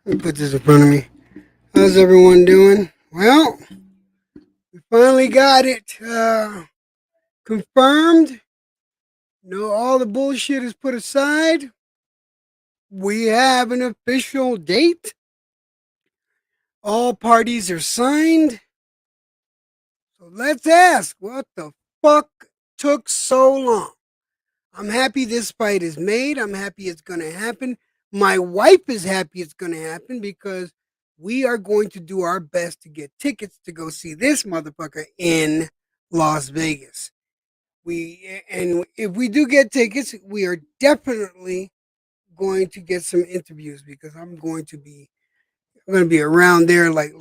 Let me put this in front of me. How's everyone doing? Well, we finally got it confirmed. No, all the bullshit is put aside. We have an official date. All parties are signed. So let's ask, what the fuck took so long? I'm happy this fight is made. I'm happy it's going to happen. My wife is happy it's going to happen because we are going to do our best to get tickets to go see this motherfucker in Las Vegas. And if we do get tickets, we are definitely going to get some interviews because I'm going to be around there like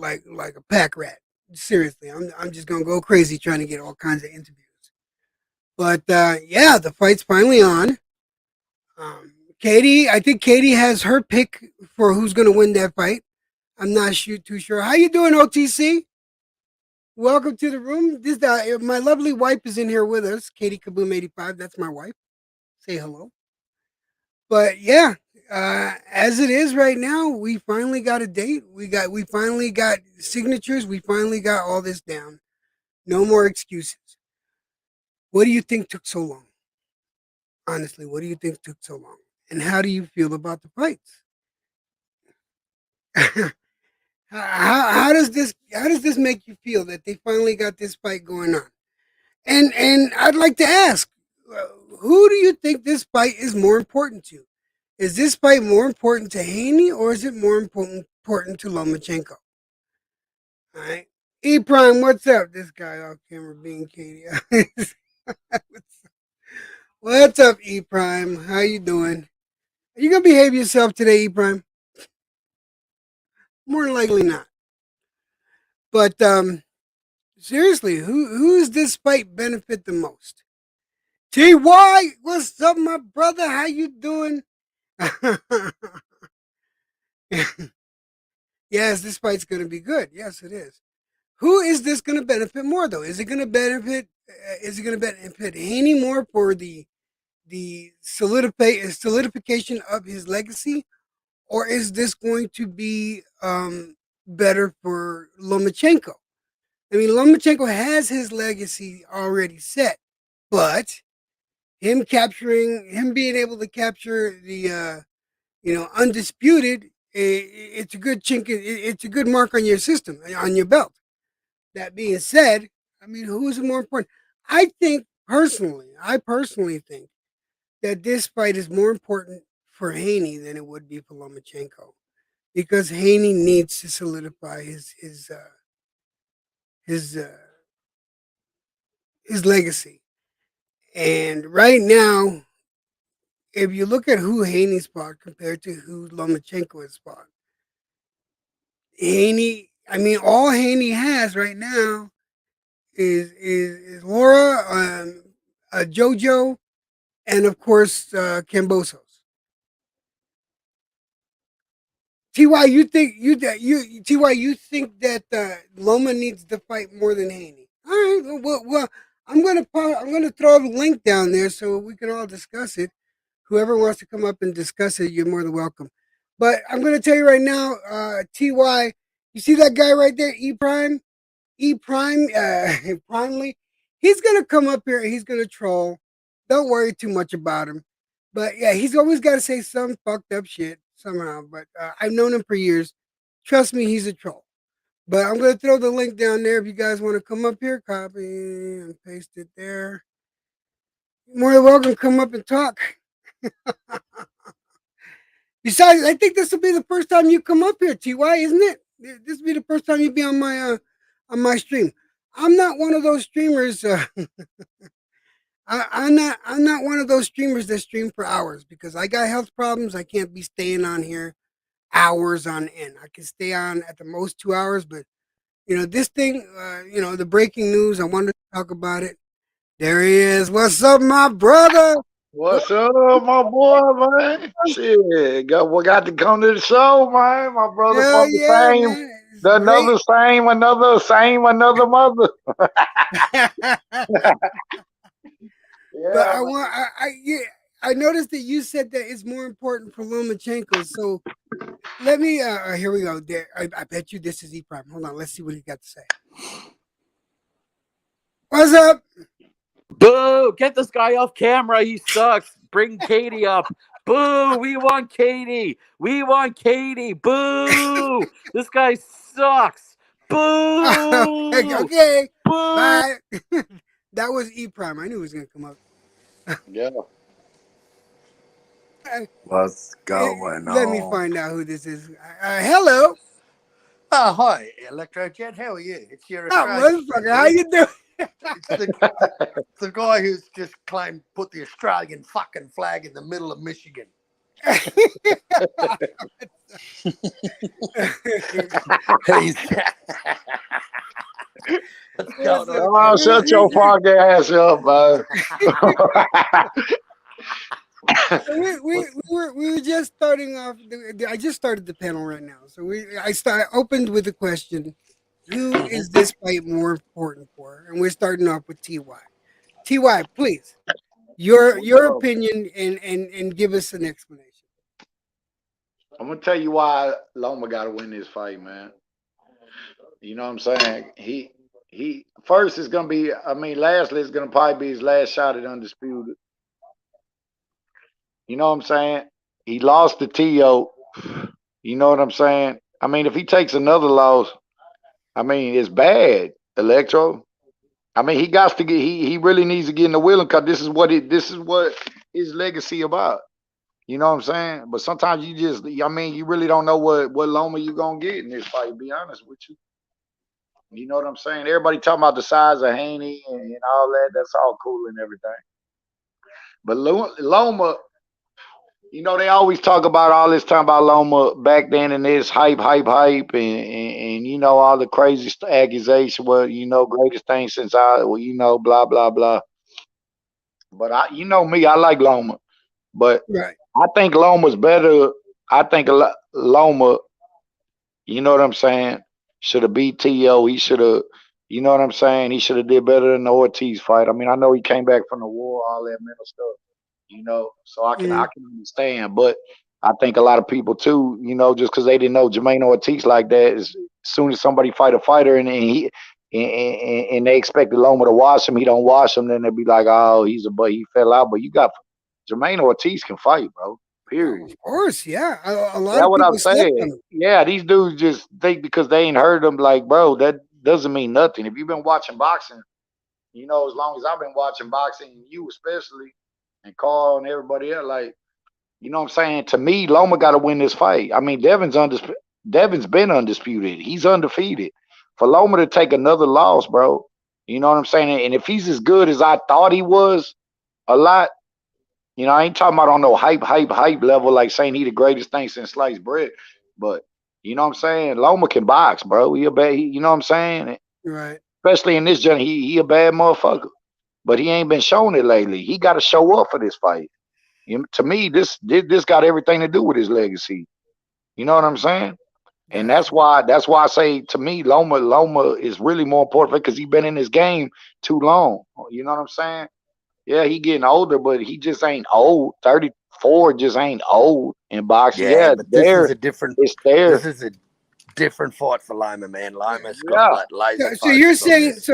a pack rat. Seriously, I'm just going to go crazy trying to get all kinds of interviews. But yeah, the fight's finally on. I think Katie has her pick for who's going to win that fight. I'm not too sure. How you doing, OTC? Welcome to the room. This my lovely wife is in here with us, Katie Kaboom 85. That's my wife. Say hello. But yeah, as it is right now, we finally got a date. We finally got signatures. We finally got all this down. No more excuses. What do you think took so long? Honestly, what do you think took so long? And how do you feel about the fights? How does this make you feel that they finally got this fight going on? And I'd like to ask, uh, who do you think this fight is more important to? Is this fight more important to Haney or is it more important to Lomachenko? All right, E Prime, what's up? This guy off camera being Katie. What's up, E Prime? How you doing? Are you gonna behave yourself today, E Prime? More than likely not. But seriously, who's this fight benefit the most? TY, what's up, my brother? How you doing? Yes, this fight's gonna be good. Yes, it is. Who is this gonna benefit more though? Is it gonna benefit? Is it gonna benefit Haney more for the solidification of his legacy, or is this going to be better for Lomachenko? I mean, Lomachenko has his legacy already set, but him being able to capture the undisputed, it's a good chink. It's a good mark on your system, on your belt. That being said, I mean, who's more important? I personally think that this fight is more important for Haney than it would be for Lomachenko because Haney needs to solidify his his legacy. And right now, if you look at who Haney's fought compared to who Lomachenko has fought, Haney, I mean, all Haney has right now is Laura, JoJo, and of course Cambosos. Ty, you think that Loma needs to fight more than Haney? All right, well, I'm gonna throw the link down there so we can all discuss it. Whoever wants to come up and discuss it, you're more than welcome. But I'm gonna tell you right now, Ty, you see that guy right there, E Prime, Primely, he's gonna come up here and he's gonna troll. Don't worry too much about him. But yeah, he's always got to say some fucked up shit somehow. But I've known him for years. Trust me, he's a troll. But I'm gonna throw the link down there if you guys want to come up here. Copy and paste it there. You're more than welcome. Come up and talk. Besides, I think this will be the first time you come up here, Ty, isn't it? This will be the first time you be on my stream. I'm not one of those streamers. I'm not one of those streamers that stream for hours because I got health problems. I can't be staying on here hours on end. I can stay on at the most 2 hours, but this thing. The breaking news. I wanted to talk about it. There he is. What's up, my brother? What's up, my boy, man? Shit, got to come to the show, man. My brother Hell from the yeah, same, man! It's the great. another same, another mother. But Yeah, I noticed that you said that it's more important for Lomachenko. So let me. Here we go. There, I bet you this is E Prime. Hold on. Let's see what he got to say. What's up? Boo! Get this guy off camera. He sucks. Bring Katie up. Boo! We want Katie. We want Katie. Boo! This guy sucks. Boo! Okay. Boo! Bye. That was E Prime. I knew it was gonna come up. Yeah. What's going Let me on? find out who this is. Hello. Oh, hi, Electrojet. How are you? It's your Oh, Australian motherfucker. friend How here. you doing? It's the guy who's just claimed put the Australian fucking flag in the middle of Michigan. He's What's going on? Oh, shut your fucking ass up, man. we were just starting off. I just started the panel right now, so I opened with the question: who is this fight more important for? And we're starting off with Ty. Ty, please, your opinion and give us an explanation. I'm gonna tell you why Loma got to win this fight, man. You know what I'm saying? He first is gonna be. I mean, lastly, it's gonna probably be his last shot at undisputed. You know what I'm saying? He lost to Tio. You know what I'm saying? I mean, if he takes another loss, I mean, it's bad, Electro. I mean, he got to get. He really needs to get in the wheeling because this is what his legacy about. You know what I'm saying? But sometimes you just, I mean, you really don't know what Loma you gonna get in this fight. To be honest with you. You know what I'm saying? Everybody talking about the size of Haney and all that. That's all cool and everything. But Loma, you know, they always talk about all this time about Loma back then and this hype, and you know, all the crazy accusation. Well, you know, greatest thing since you know, blah, blah, blah. But you know me, I like Loma. But Right. I think Loma's better. I think Loma, you know what I'm saying, should have beat T.O. He should have, you know what I'm saying, he should have did better than the Ortiz fight. I mean, I know he came back from the war, all that mental stuff, you know, so I can understand. But I think a lot of people too, you know, just because they didn't know Jermaine Ortiz like that, as soon as somebody fight a fighter and they expected Loma to watch him, he don't watch him, then they'd be like, oh, he fell out. But you got Jermaine Ortiz can fight, bro. Period. Of course, yeah. A lot That's of what people I'm slept on saying. him. Yeah, these dudes just think because they ain't heard them, like, bro, that doesn't mean nothing. If you've been watching boxing, you know, as long as I've been watching boxing, you especially, and Carl and everybody else, like, you know what I'm saying? To me, Loma got to win this fight. I mean, Devin's been undisputed. He's undefeated. For Loma to take another loss, bro, you know what I'm saying? And if he's as good as I thought he was, a lot, you know, I ain't talking about on no hype level, like saying he the greatest thing since sliced bread. But you know what I'm saying? Loma can box, bro. He a bad, you know what I'm saying? Right. Especially in this journey, he a bad motherfucker. But he ain't been showing it lately. He got to show up for this fight. To me, this got everything to do with his legacy. You know what I'm saying? And Gotcha. that's why I say, to me, Loma is really more important because he been in this game too long. You know what I'm saying? Yeah, he getting older, but he just ain't old. 34 just ain't old in boxing. Yeah, Yeah, but this is a different. it's there. This is a different fight for Loma, man. Loma's Yeah. got like laser So you're focus on saying this.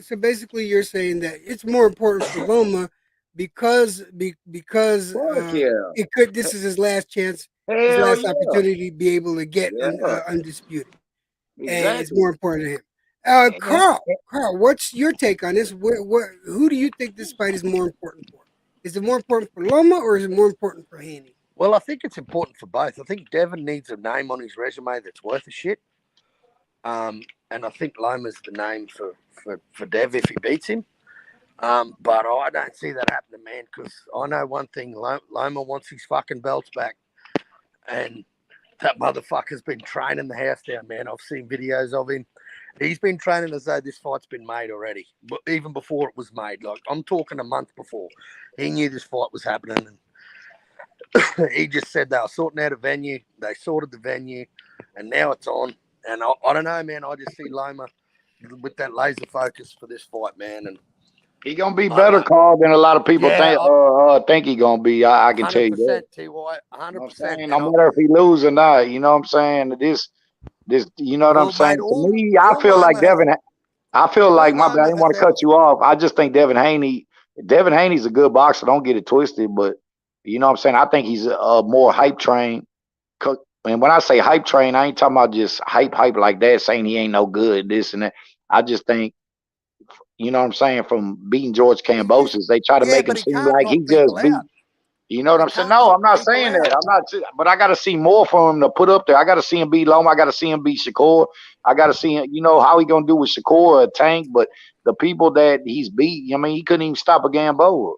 so basically you're saying that it's more important for Loma because Fuck yeah. it could this is his last chance, his Hell last yeah. opportunity to be able to get Yeah. undisputed, and it's Exactly. more important to him. And Carl, what's your take on this? Who do you think this fight is more important for? Is it more important for Loma or is it more important for Haney? Well, I think it's important for both. I think Devin needs a name on his resume that's worth a shit. And I think Loma's the name for Dev if he beats him. But I don't see that happening, man, because I know one thing. Loma wants his fucking belts back. And that motherfucker's been training the house down, man. I've seen videos of him. He's been training as though this fight's been made already, but even before it was made. Like, I'm talking a month before. He knew this fight was happening. And he just said they were sorting out a venue. They sorted the venue, and now it's on. And I don't know, man. I just see Loma with that laser focus for this fight, man. And He gonna be better, Carl, than a lot of people think he gonna be. I can tell you that. 100%, T.Y. You know what I'm 100%. saying? No matter if he lose or not, you know what I'm saying? This, you know what I'm saying? To me, I feel like I feel like my bad. I didn't want to cut you off. I just think Devin Haney's a good boxer. Don't get it twisted, but you know what I'm saying? I think he's a more hype train. And when I say hype train, I ain't talking about just hype like that, saying he ain't no good, this and that. I just think, you know what I'm saying, from beating George Kambosos, they try to make him seem like he just beat. You know what I'm saying? No, I'm not saying that. I'm not. But I got to see more from him to put up there. I got to see him beat Loma. I got to see him beat Shakur. I got to see him. You know how he gonna do with Shakur or Tank. But the people that he's beat, I mean, he couldn't even stop a Gamboa.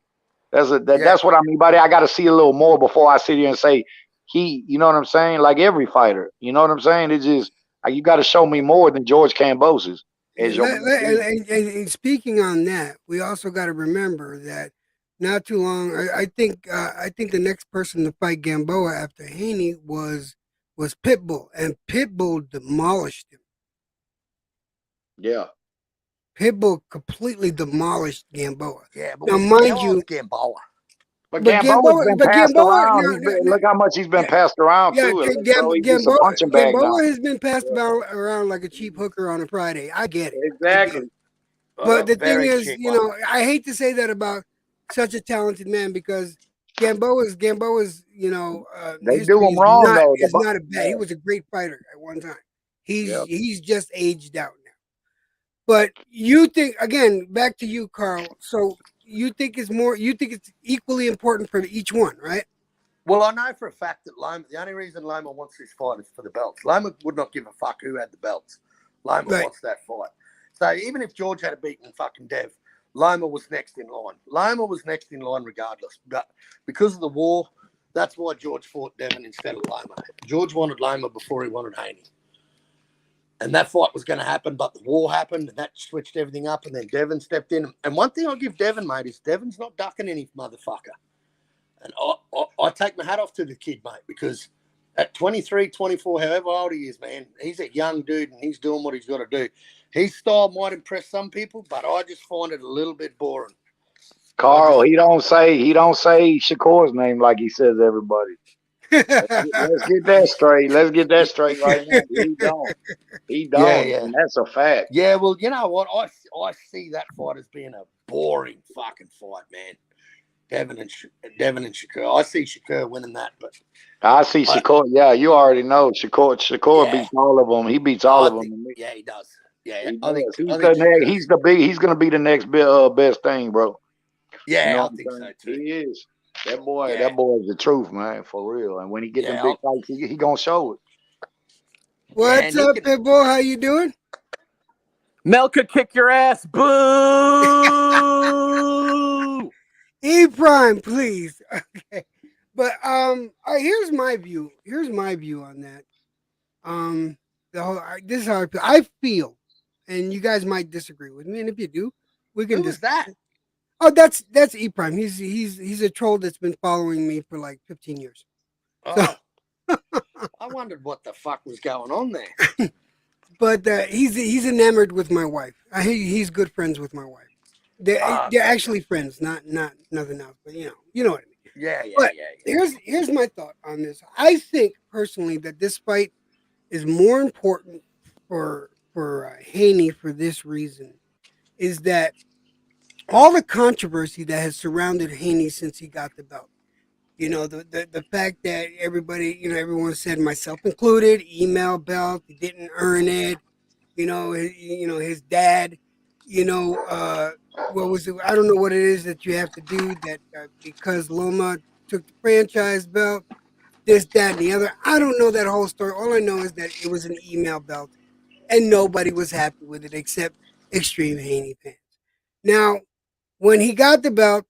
That's what I mean by that. I got to see a little more before I sit here and say he. You know what I'm saying? Like every fighter. You know what I'm saying? It's just you got to show me more than George Kambosos. And speaking on that, we also got to remember that not too long. I think the next person to fight Gamboa after Haney was Pitbull, and Pitbull demolished him. Yeah, Pitbull completely demolished Gamboa. Yeah, but now, mind you, Gamboa. But Gamboa's been passed around. Look how much he's been passed around too. He's a punching bag now. Gamboa has been passed around like a cheap hooker on a Friday. I get it. Exactly. But the thing is, you know, I hate to say that about such a talented man because Gamboa's, you know, they do him wrong though. It's not a bad. He was a great fighter at one time. He's just aged out now. But you think, again, back to you, Carl. So you think it's equally important for each one, right? Well, I know for a fact that Loma, the only reason Loma wants this fight is for the belts. Loma would not give a fuck who had the belts. Loma wants that fight. So even if George had beaten fucking Dev, Loma was next in line. Loma was next in line regardless. But because of the war, that's why George fought Devin instead of Loma. George wanted Loma before he wanted Haney. And that fight was going to happen, but the war happened, and that switched everything up, and then Devin stepped in. And one thing I'll give Devin, mate, is Devin's not ducking any motherfucker. And I take my hat off to the kid, mate, because at 23, 24, however old he is, man, he's a young dude, and he's doing what he's got to do. His style might impress some people, but I just find it a little bit boring. Carl, he don't say Shakur's name like he says everybody. Let's get that straight. Let's get that straight right now. He don't. Yeah. And that's a fact. Yeah, well, you know what? I see that fight as being a boring fucking fight, man. Devin and Shakur. I see Shakur winning that, but I see Shakur. Yeah, you already know Shakur beats all of them. He beats all of them. Yeah, he does. Yeah, he's gonna be the next best thing, bro. Yeah, you know I think so too. He is. That boy is the truth, man, for real. And when he get them big fights, he gonna show it. What's up, Pitbull? How you doing? Mel could kick your ass. Boo! E Prime, please. Okay. But here's my view. Here's my view on that. This is how I feel. I feel, and you guys might disagree with me, and if you do, we can. Who is that? Oh, that's E Prime. He's a troll that's been following me for like 15 years. Oh. So, I wondered what the fuck was going on there. But he's enamored with my wife. He's good friends with my wife. They're actually friends, not nothing else. But you know what I mean. Yeah. Here's my thought on this. I think personally that this fight is more important for Haney for this reason, is that all the controversy that has surrounded Haney since he got the belt. You know, the fact that everyone said, myself included, email belt, he didn't earn it. His dad, what was it? I don't know what it is that you have to do that because Loma took the franchise belt, this, that, and the other. I don't know that whole story. All I know is that it was an email belt and nobody was happy with it except extreme Haney fans. Now, when he got the belt,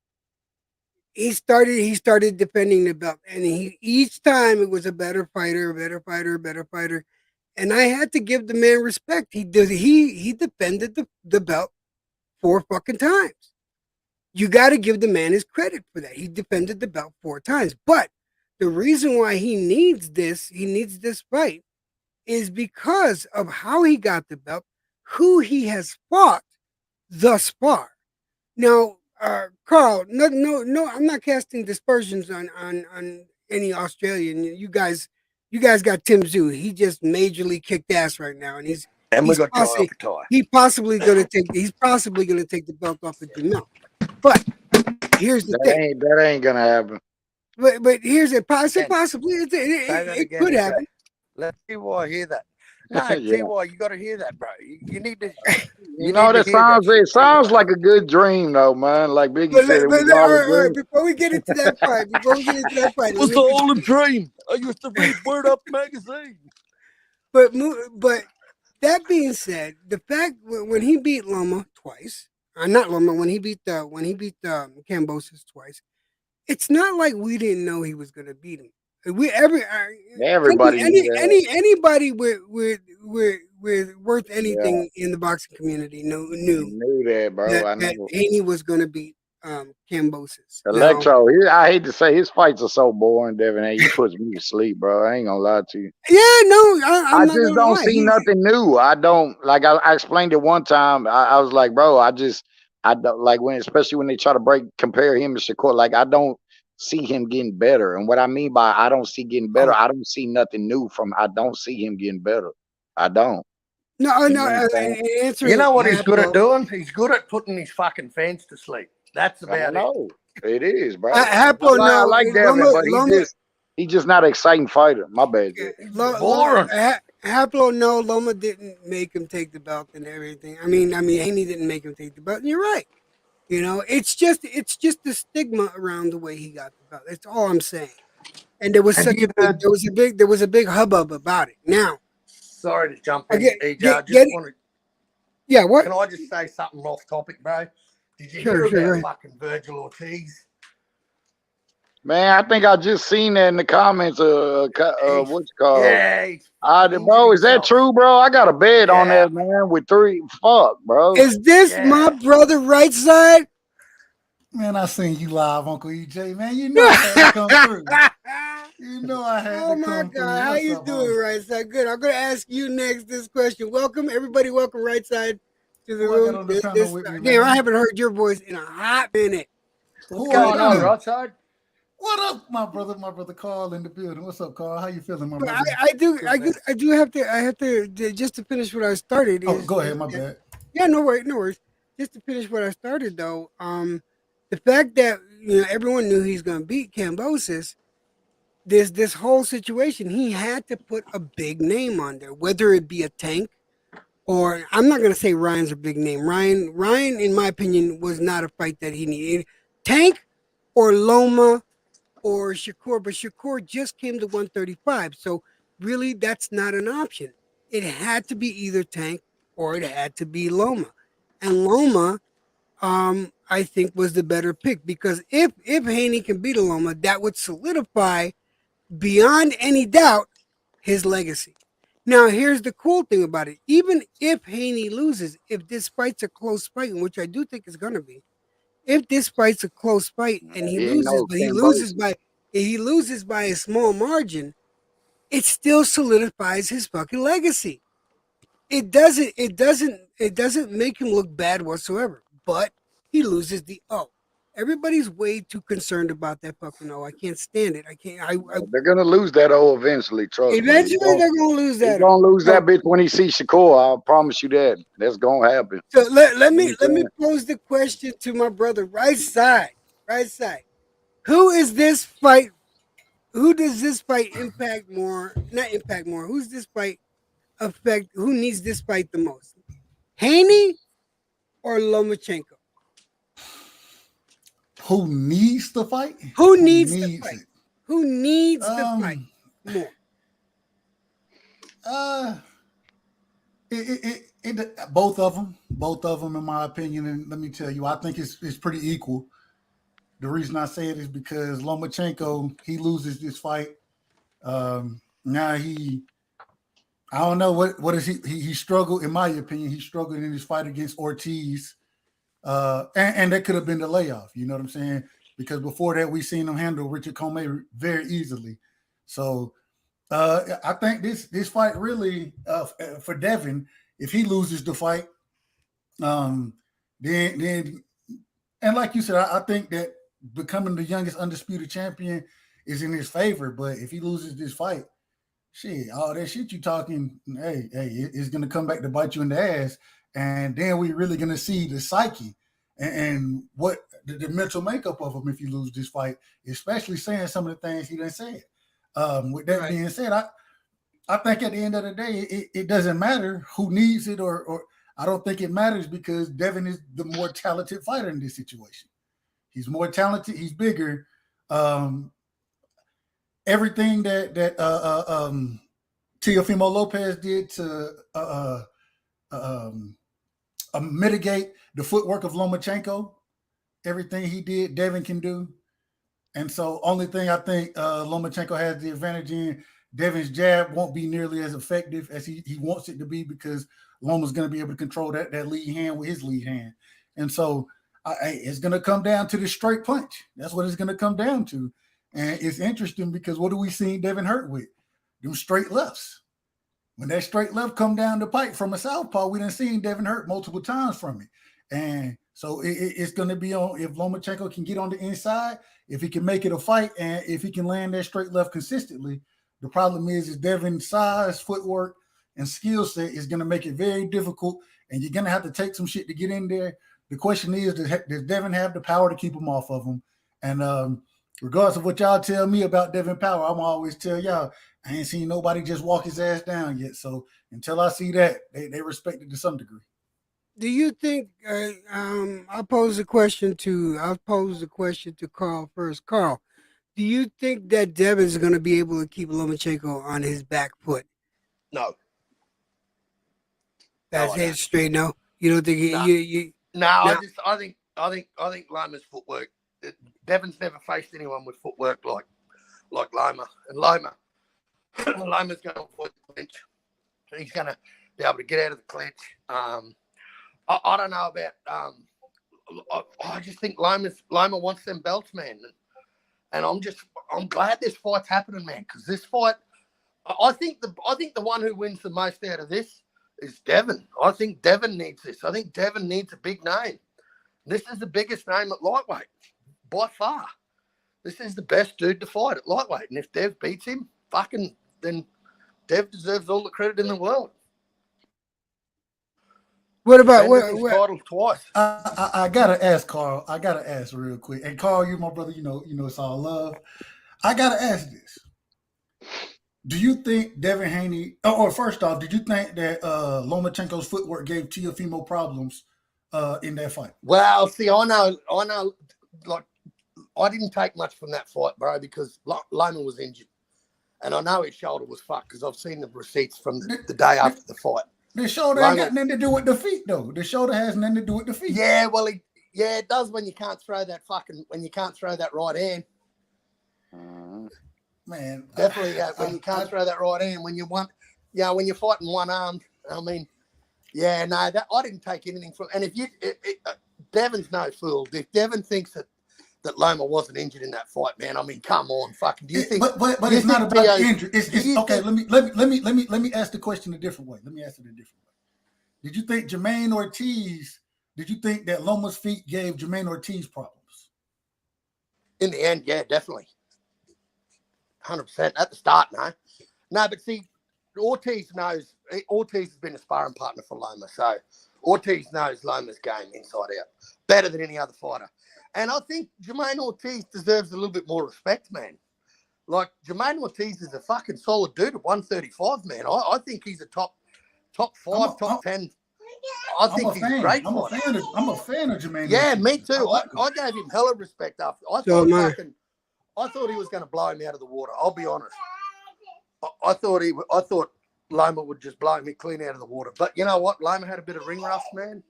he started defending the belt, and each time it was a better fighter. And I had to give the man respect. He defended the belt 4 fucking times. You got to give the man his credit for that. He defended the belt 4 times. But the reason why he needs this fight is because of how he got the belt, who he has fought thus far. Now, Carl, no, I'm not casting dispersions on any Australian. You guys got Tim Zoo. He just majorly kicked ass right now, and And we he's got Jai possibly Alcatraz. he's possibly gonna take the belt off of Jamel. But here's the thing. That ain't gonna happen. But here's it. Ken, Possibly Say that it again, could EJ. happen. Let's see why I hear that. No, Yeah. TY, you got to hear that, bro. You need to. You know, need to that hear that sounds it shit, sounds TY. like a good dream though, man. Like Biggie But, said, it was all all a right, dream. before we get into that part, It was all a dream. I used to read Word Up magazine. But that being said, the fact when he beat Loma twice, not Loma, when he beat Kambosos twice, it's not like we didn't know he was going to beat him. Everybody knew that. Anybody with worth Yeah, anything in the boxing community knew knew that, bro. I that know. Haney was going to beat Kambosos. Now, Electro, I hate to say his fights are so boring, Devin. He puts me to sleep, bro. I ain't gonna lie to you. yeah, no, I'm I not just going to don't lie. see nothing new. I don't like. I explained it one time. I was like, bro, I don't like especially when they try to compare him to Shakur. Like, I don't see him getting better. And what I mean by I don't see getting better, Oh, I don't see nothing new from. I don't see him getting better. I don't. no, You no. know what I'm saying? You know Answering what he's good at Haplo, doing? He's good at putting his fucking fans to sleep. That's I about it. know it is, bro. Haplo, I no, like Devin, but he just not an exciting fighter. My bad, Jay. Boring. Haplo, no, Loma didn't make him take the belt and everything. I mean, Haney didn't make him take the belt. And you're right. You know, it's just the stigma around the way he got the belt. That's all I'm saying. And there was there was a big hubbub about it. Now, Sorry to jump I in, get, EJ. get, I get just want to. yeah, what? Can I just say something off topic, bro? Did you Sure, hear go about ahead. fucking Virgil Ortiz? Man, I think I just seen that in the comments. What's it called? Yeah, he's fucking Bro, injured is that himself. true, bro? I got a bed on Yeah. that, man, with 3. Fuck, bro. Is this my brother right side? Man, I seen you live, Uncle EJ. Man, you know I had to come through. You know I had Oh to my come God, through. how What's you up, doing, homie? right side? Good. I'm gonna ask you next this question. Welcome, everybody. Welcome, right side, to the Who I got room. on the panel with me, Damn, I man? haven't heard your voice in a hot minute. What's Who going I on, got? right side? What up, my brother Carl in the building? What's up, Carl? How you feeling, my But brother? I do have to just to finish what I started. Oh, go ahead, my bad. Yeah, no worries. Just to finish what I started though, the fact that everyone knew he's gonna beat Kambosos, this whole situation, he had to put a big name on there, whether it be a Tank or I'm not gonna say Ryan's a big name. Ryan, in my opinion, was not a fight that he needed. Tank or Loma or Shakur, but Shakur just came to 135. So really, that's not an option. It had to be either Tank or it had to be Loma, and Loma, I think was the better pick because if Haney can beat Loma, that would solidify beyond any doubt his legacy. Now, here's the cool thing about it: even if Haney loses, if this fight's a close fight, which I do think it's going to be, if this fight's a close fight and he He ain't loses, no but Cambodia. he loses by a small margin, it still solidifies his fucking legacy. It doesn't make him look bad whatsoever. But he loses the O. Everybody's way too concerned about that fucking O. I can't stand it. I can't. They're gonna lose that O eventually. Trust me. Eventually they're gonna lose He's that. gonna lose So, that bitch when he sees Shakur. I promise you that. That's gonna happen. so let You know me what I'm saying? pose the question to my brother right side. Right side. Who is this fight? Who does this fight impact more? Not impact more. Who's this fight affect? Who needs this fight the most? Haney or Lomachenko? Who needs the fight? Who needs the fight? it? Who needs the fight more? Both of them, in my opinion. And let me tell you, I think it's pretty equal. The reason I say it is because Lomachenko, he loses this fight. Now I don't know what is he struggled, in my opinion. He struggled in his fight against Ortiz. And that could have been the layoff, you know what I'm saying? Because before that, we seen him handle Richard Comey very easily. So I think this fight really for Devin, if he loses the fight, then And like you said, I think that becoming the youngest undisputed champion is in his favor. But if he loses this fight, shit, all that shit you talking, it's gonna come back to bite you in the ass. And then we're really gonna see the psyche and what the mental makeup of him if you lose this fight, especially saying some of the things he done said. With that being said, I think at the end of the day, it doesn't matter who needs it or I don't think it matters because Devin is the more talented fighter in this situation. He's more talented. He's bigger. Everything that Teofimo Lopez did to mitigate the footwork of Lomachenko, everything he did, Devin can do. And so only thing I think Lomachenko has the advantage in, Devin's jab won't be nearly as effective as he wants it to be because Loma's going to be able to control that lead hand with his lead hand. And so it's going to come down to the straight punch. That's what it's going to come down to. And it's interesting because what do we see Devin hurt with? Them straight lefts. When that straight left come down the pipe from a southpaw, we done seen Devin hurt multiple times from it. And so it's going to be on if Lomachenko can get on the inside, if he can make it a fight, and if he can land that straight left consistently. The problem is Devin's size, footwork, and skill set is going to make it very difficult, and you're going to have to take some shit to get in there. The question is, does Devin have the power to keep him off of him? And regardless of what y'all tell me about Devin Power, I'm always tell y'all, I ain't seen nobody just walk his ass down yet. So until I see that, they respect it to some degree. Do you think? I'll pose the question to Carl first. Carl, do you think that Devin's going to be able to keep Lomachenko on his back foot? No. That's No, I head straight. No, you don't think I think Loma's footwork. Devin's never faced anyone with footwork like Loma, and Loma's going to avoid the clinch. He's going to be able to get out of the clinch. I don't know about. I just think Loma wants them belts, man, and I'm glad this fight's happening, man, because this fight, I think the one who wins the most out of this is Devin. I think Devin needs this. I think Devin needs a big name. This is the biggest name at lightweight by far. This is the best dude to fight at lightweight, and if Dev beats him, then Dev deserves all the credit in the world. What about title twice? I gotta ask Carl. I gotta ask real quick. And Carl, you're my brother. You know it's all love. I gotta ask this. Do you think DevinHaney? Or first off, did you think that Lomachenko's footwork gave Teofimo problems in that fight? Well, see, I know. Like, I didn't take much from that fight, bro, because Loma was injured, and I know his shoulder was fucked because I've seen the receipts from the day after the fight. The shoulder ain't got nothing to do with the feet, though. The shoulder has nothing to do with the feet. Yeah, well, it does when you can't throw that right hand. Man, definitely when you can't throw that right hand, when you're fighting one armed. I mean, I didn't take anything from. And if Devin's no fool. If Devin thinks that Loma wasn't injured in that fight, man, I mean, come on, fucking. Do you think? But it's not about the injury. It's okay. Let me ask the question a different way. Did you think Jermaine Ortiz? Did you think that Loma's feet gave Jermaine Ortiz problems? In the end, yeah, definitely, 100%. At the start, no, but see, Ortiz has been a sparring partner for Loma, so Ortiz knows Loma's game inside out better than any other fighter. And I think Jermaine Ortiz deserves a little bit more respect, man. Like, Jermaine Ortiz is a fucking solid dude at 135, man. I think he's a top 5, top 10. I think he's a great fighter. I'm a fan of Jermaine. Yeah, Ortiz. me too. I gave him hella respect after. I thought he was going to blow him out of the water. I'll be honest. I thought Loma would just blow me clean out of the water. But you know what? Loma had a bit of ring rust, man.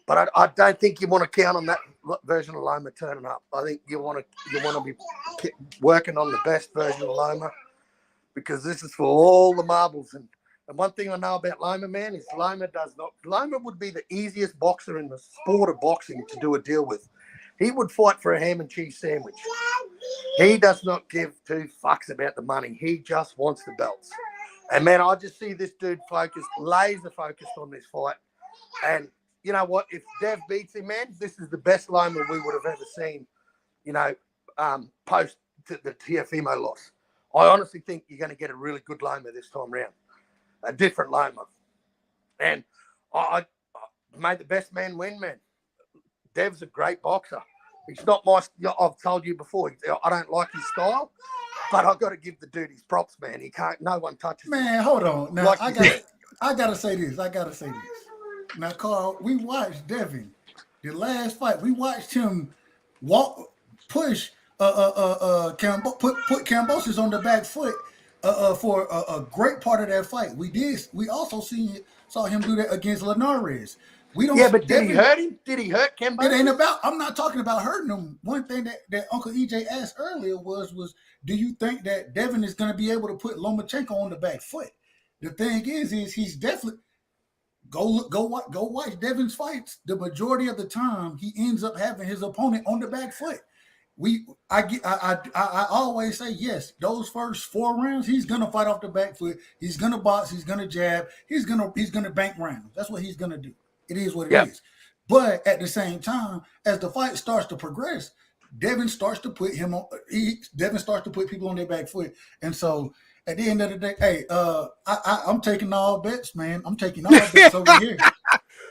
But I don't think you want to count on that version of Loma turning up. I think you want to be working on the best version of Loma, because this is for all the marbles. And one thing I know about Loma, man, is Loma would be the easiest boxer in the sport of boxing to do a deal with. He would fight for a ham and cheese sandwich. He does not give two fucks about the money. He just wants the belts. And man, I just see this dude laser focused on this fight. And you know what? If Dev beats him, man, this is the best Loma we would have ever seen, you know, post the Tiafimo loss. I honestly think you're going to get a really good Loma this time round, a different Loma. And I made the best man win, man. Dev's a great boxer. He's not my. I've told you before. I don't like his style, but I've got to give the dude his props, man. He can't. No one touches him. Man, hold on. Now Like I gotta say this. Now, Carl, we watched Devin the last fight. We watched him push put Cambosis on the back foot for a great part of that fight. We also saw him do that against Linares. We don't. Yeah, but did he hurt him? Did he hurt Cambosis? It ain't about. I'm not talking about hurting him. One thing that Uncle EJ asked earlier was, do you think that Devin is going to be able to put Lomachenko on the back foot? The thing is he's definitely go watch Devin's fights. The majority of the time, he ends up having his opponent on the back foot. I always say yes. Those first 4 rounds, he's gonna fight off the back foot. He's gonna box. He's gonna jab. He's gonna bank rounds. That's what he's gonna do. It is what it is. But at the same time, as the fight starts to progress, Devin starts to put people on their back foot. And so at the end of the day, hey, I'm taking all bets, man. I'm taking all bets over here.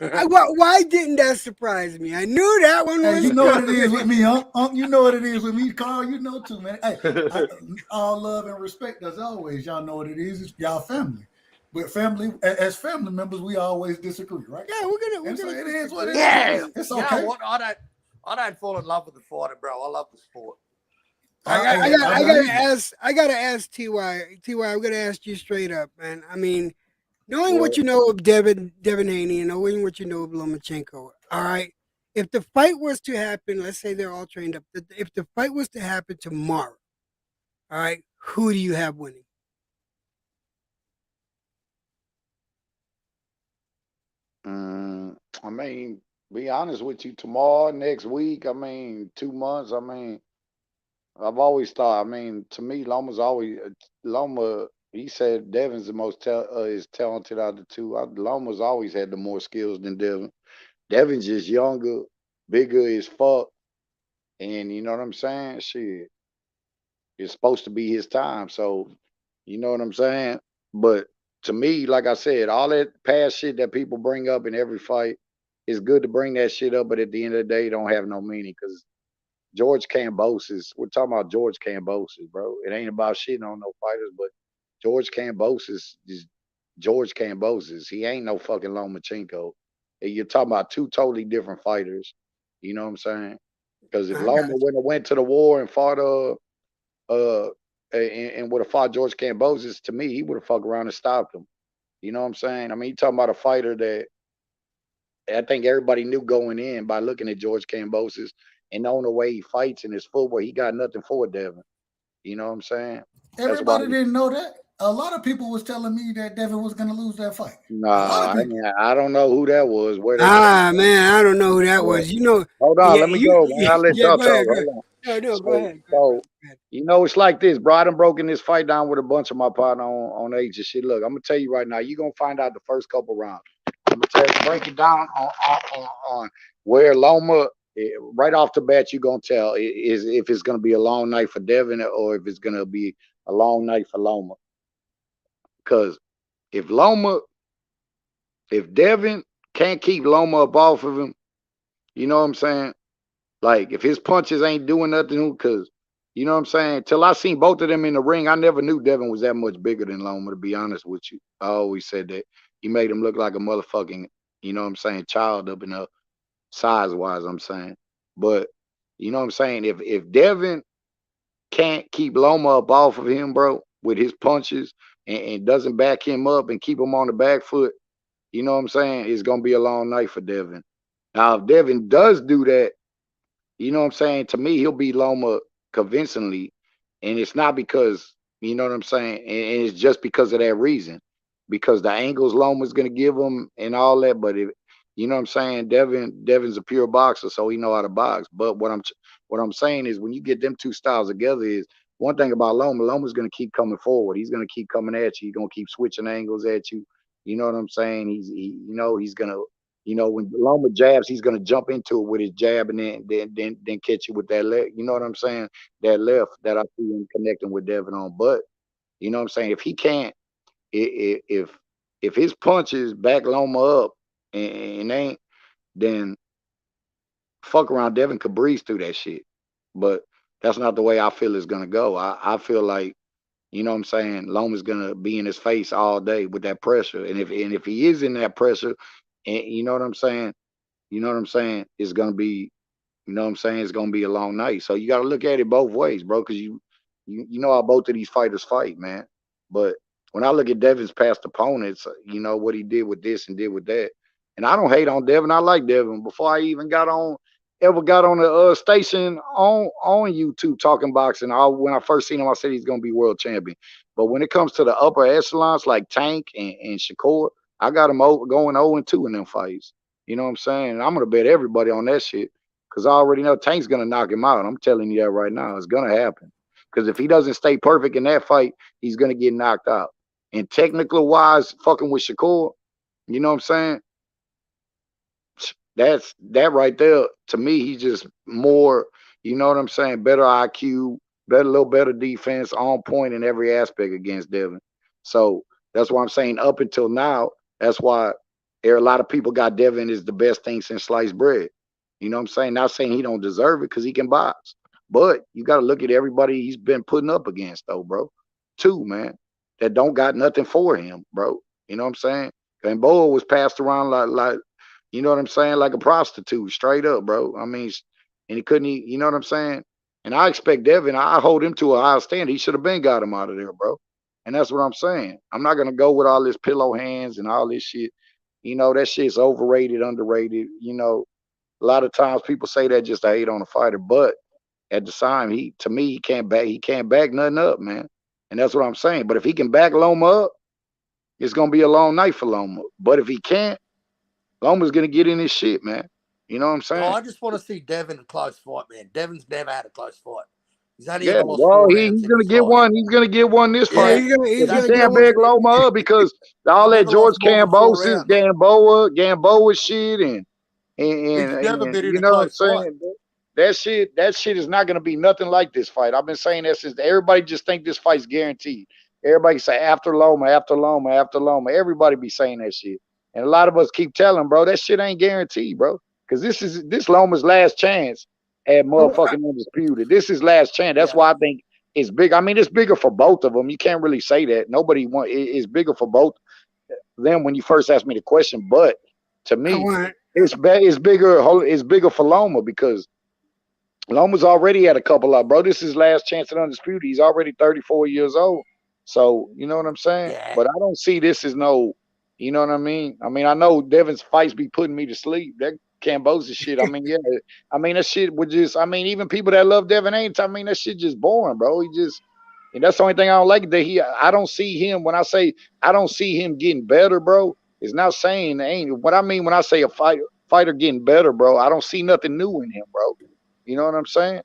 Why didn't that surprise me? I knew that one was. Hey, you know what it is with me, you know what it is with me, Carl. You know too, man. Hey, all love and respect as always. Y'all know what it is. It's y'all family. But as family members, we always disagree, right? Yeah, we're gonna. It is what it is. Yeah, It's you okay. know what? I don't fall in love with the fighter, bro. I love the sport. I gotta ask Ty. Ty, I'm gonna ask you straight up, man. I mean, knowing what you know of DevinHaney and knowing what you know of Lomachenko, all right. If the fight was to happen, let's say they're all trained up. If the fight was to happen tomorrow, all right, who do you have winning? I mean, be honest with you, tomorrow, next week, I mean, 2 months, I mean, I've always thought, I mean, to me, Loma, he said Devin's the most is talented out of the two. Loma's always had the more skills than Devin. Devin's just younger, bigger as fuck. And you know what I'm saying? Shit, it's supposed to be his time. So, you know what I'm saying? But to me, like I said, all that past shit that people bring up in every fight, it's good to bring that shit up, but at the end of the day, it don't have no meaning because George Kambosos, we're talking about George Kambosos, bro. It ain't about shitting on no fighters, but George Kambosos is George Kambosos. He ain't no fucking Lomachenko. You're talking about 2 totally different fighters. You know what I'm saying? Because if Loma wouldn't have went to the war and fought and would have fought George Kambosos, to me, he would have fucked around and stopped him. You know what I'm saying? I mean, you talking about a fighter that I think everybody knew going in by looking at George Kambosos and knowing the way he fights in his footwork, he got nothing for Devin. You know what I'm saying? Everybody didn't know that. A lot of people was telling me that Devin was going to lose that fight. Nah, I don't know who that was. Man, I don't know who that was. You know. Hold on, let me go, man. I'll let y'all talk. No, go ahead. So, you know, it's like this, bro. I done broken this fight down with a bunch of my partner on age and shit. Look, I'm gonna tell you right now, you're gonna find out the first couple rounds. I'm gonna break it down on where Loma, right off the bat, you're gonna tell is if it's gonna be a long night for Devin or if it's gonna be a long night for Loma. Because if Devin can't keep Loma up off of him, you know what I'm saying? Like, if his punches ain't doing nothing, because, you know what I'm saying? Till I seen both of them in the ring, I never knew Devin was that much bigger than Loma, to be honest with you. I always said that. He made him look like a motherfucking, you know what I'm saying, child up in up, size-wise, I'm saying. But, you know what I'm saying? If Devin can't keep Loma up off of him, bro, with his punches and doesn't back him up and keep him on the back foot, you know what I'm saying? It's going to be a long night for Devin. Now, if Devin does do that, you know what I'm saying? To me, he'll beat Loma convincingly. And it's not because, you know what I'm saying? And it's just because of that reason. Because the angles Loma's going to give him and all that. But, you know what I'm saying? Devin's a pure boxer, so he know how to box. But what I'm saying is when you get them two styles together is one thing about Loma's going to keep coming forward. He's going to keep coming at you. He's going to keep switching angles at you. You know what I'm saying? He's going to, You know, when Loma jabs, he's gonna jump into it with his jab and then catch you with that leg. You know what I'm saying? That left that I see him connecting with Devin on. But you know what I'm saying? If he can't, if his punches back Loma up and ain't, then fuck around, Devin could breeze through that shit. But that's not the way I feel it's gonna go. I feel like, you know what I'm saying, Loma's gonna be in his face all day with that pressure. And if he is in that pressure, and you know what I'm saying, it's gonna be, you know what I'm saying, it's gonna be a long night. So you gotta look at it both ways, bro, because you know how both of these fighters fight, man. But when I look at Devin's past opponents, you know what he did with this and did with that. And I don't hate on Devin. I like Devin. Before I even ever got on the station on YouTube talking boxing, when I first seen him, I said he's gonna be world champion. But when it comes to the upper echelons like Tank and Shakur, I got him going 0-2 in them fights. You know what I'm saying? I'm gonna bet everybody on that shit because I already know Tank's gonna knock him out. I'm telling you that right now. It's gonna happen. Because if he doesn't stay perfect in that fight, he's gonna get knocked out. And technical wise, fucking with Shakur, you know what I'm saying? That right there, to me, he's just more, you know what I'm saying, better IQ, little better defense, on point in every aspect against Devin. So that's why I'm saying up until now, that's why a lot of people got Devin as the best thing since sliced bread. You know what I'm saying? Not saying he don't deserve it because he can box. But you got to look at everybody he's been putting up against, though, bro. Two, man, that don't got nothing for him, bro. You know what I'm saying? Gamboa was passed around like you know what I'm saying, like a prostitute, straight up, bro. I mean, and he couldn't, you know what I'm saying? And I expect Devin, I hold him to a high standard. He should have been got him out of there, bro. And that's what I'm saying. I'm not going to go with all this pillow hands and all this shit. You know, that shit's overrated, underrated. You know, a lot of times people say that just to hate on a fighter, but at the time, to me, he can't back nothing up, man. And that's what I'm saying. But if he can back Loma up, it's gonna be a long night for Loma. But if he can't, Loma's gonna get in his shit, man. You know what I'm saying? Oh, I just want to see Devin in a close fight, man. Devin's never had a close fight. He's only Yeah, ever lost well, 4 he's rounds in gonna his get life. one. He's gonna get one this Yeah, fight. he's If he gonna get can't one. bag Loma up because all that never George lost more than 4 Cambosis, Gamboa shit, and He's never been in you a know what I'm close fight. saying? That shit is not gonna be nothing like this fight. I've been saying that since everybody just think this fight's guaranteed. Everybody say after Loma, after Loma, after Loma. Everybody be saying that shit. And a lot of us keep telling, bro, that shit ain't guaranteed, bro. Because this Loma's last chance at motherfucking undisputed. This is last chance. That's why I think it's big. I mean, it's bigger for both of them. You can't really say that. It's bigger for both them when you first asked me the question. But to me, it's bigger for Loma because Loma's already had a couple of, bro. This is his last chance at undisputed. He's already 34 years old. So, you know what I'm saying? Yeah. But I don't see this as no, you know what I mean? I mean, I know Devin's fights be putting me to sleep. That Cambosa shit, I mean, yeah. I mean, that shit would just, I mean, even people that love DevinHaney, I mean, that shit just boring, bro. And that's the only thing I don't like, that I don't see him, when I say I don't see him getting better, bro, it's not saying what I mean when I say a fighter getting better, bro, I don't see nothing new in him, bro. You know what I'm saying?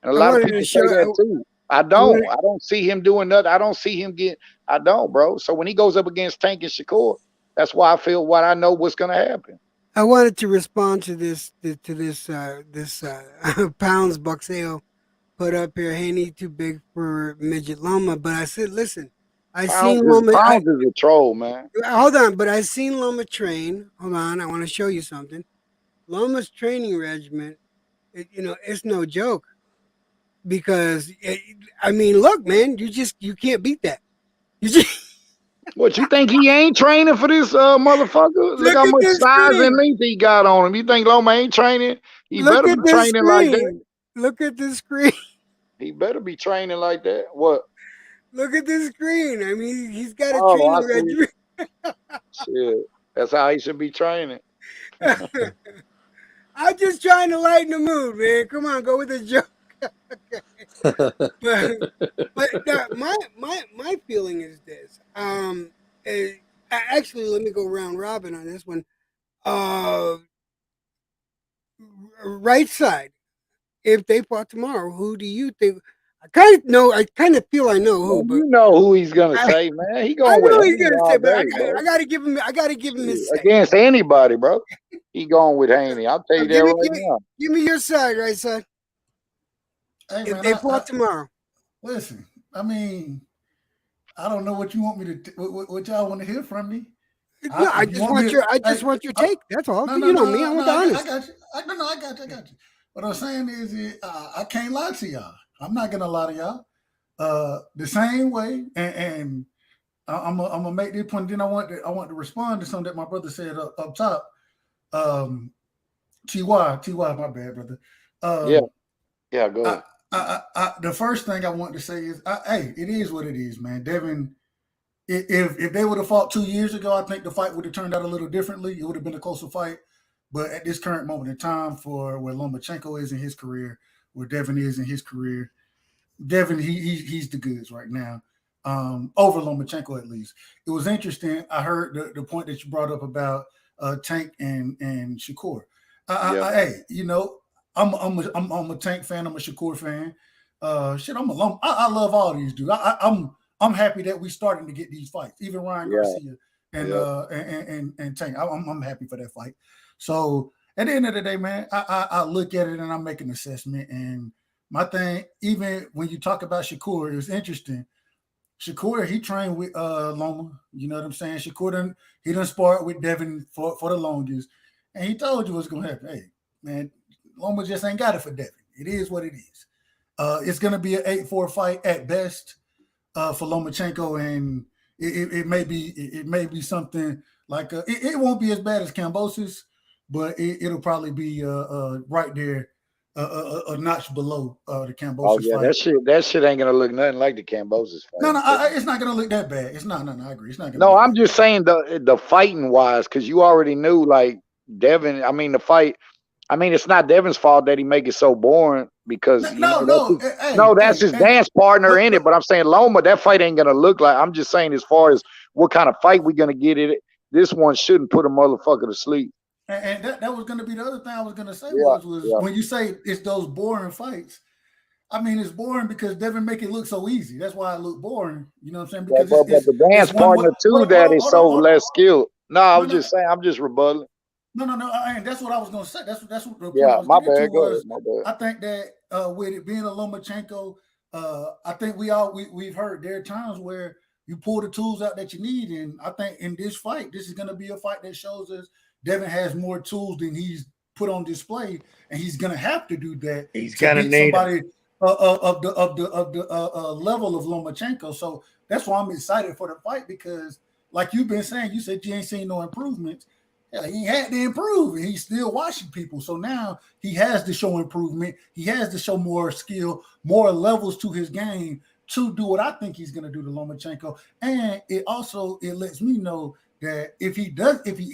And a lot of people say that too. I don't see him doing nothing. I don't see him I don't, bro. So when he goes up against Tank and Shakur, that's why I feel I know what's gonna happen. I wanted to respond to this pounds Boxeo put up here. Haney too big for midget Loma, but I said, listen, Pounds is a troll, man. Hold on, but I seen Loma train. Hold on, I want to show you something. Loma's training regimen, it's no joke. Because I mean, look, man, you can't beat that. You just. What, you think he ain't training for this motherfucker? Look how much size and length he got on him. You think Loma ain't training? He better be training like that. Look at the screen. He better be training like that. What? Look at the screen. I mean, he's got a training regimen. Shit, that's how he should be training. I'm just trying to lighten the mood, man. Come on, go with the joke. but my feeling is this. Actually, let me go round robin on this one. Right side. If they fought tomorrow, who do you think? I kind of feel I know who. But you know who he's gonna say, man. He going I with know he's gonna say, but I gotta give him his say. Against anybody, bro. he going with Haney. I'll tell you that right now. Give me your side, right side. Hey, If man, they fought tomorrow. Listen, I mean, I don't know what you want me to, what y'all want to hear from me. No, I just want your take. That's all. No, you know me. I want the honest. I got you. I got you. What I'm saying is, I can't lie to y'all. I'm not gonna lie to y'all. The same way, and I'm gonna make this point. Then I want to respond to something that my brother said up top. Ty, my bad, brother. Yeah, go ahead. The first thing I want to say is, hey, it is what it is, man. Devin, if they would have fought 2 years ago, I think the fight would have turned out a little differently. It would have been a closer fight. But at this current moment in time, for where Lomachenko is in his career, where Devin is in his career, Devin, he's the goods right now, over Lomachenko at least. It was interesting. I heard the point that you brought up about Tank and Shakur. Hey, you know, I'm a Tank fan. I'm a Shakur fan. I'm a Lom. I love all these dudes. I'm happy that we starting to get these fights. Even Ryan Garcia and Tank. I'm happy for that fight. So at the end of the day, man, I look at it and I make an assessment. And my thing, even when you talk about Shakur, it was interesting. Shakur, he trained with Loma. You know what I'm saying? Shakur he done sparred with Devin for the longest. And he told you what's gonna happen. Hey, man, Loma just ain't got it for Devin. It is what it is. It's gonna be an 8-4 fight at best for Lomachenko, and it may be something like it won't be as bad as Kambosos, but it'll probably be right there, a notch below the Kambosos fight. That shit ain't gonna look nothing like the Kambosos fight. No, it's not gonna look that bad. It's not. No, I agree. It's not gonna. No, I'm just saying the fighting wise, because you already knew like Devin. I mean, the fight. I mean, it's not Devin's fault that he make it so boring because that's his dance partner in it. But I'm saying Loma, that fight ain't gonna look like. I'm just saying as far as what kind of fight we're gonna get in it, this one shouldn't put a motherfucker to sleep. And that was gonna be the other thing I was gonna say was when you say it's those boring fights. I mean, it's boring because Devin make it look so easy. That's why it look boring. You know what I'm saying? Because but the dance partner that is so less skilled. No, I was just saying. I'm just rebutting. No, and that's what I was gonna say. That's what the point I was my bad. Was, my bad. I think that with it being a Lomachenko, I think we've heard there are times where you pull the tools out that you need, and I think in this fight, this is gonna be a fight that shows us Devin has more tools than he's put on display, and he's gonna have to do that. He's gonna need somebody of the level of Lomachenko. So that's why I'm excited for the fight because, like you've been saying, you said you ain't seen no improvements. Yeah, he had to improve, and he's still watching people. So now he has to show improvement. He has to show more skill, more levels to his game to do what I think he's going to do to Lomachenko. And it lets me know that if he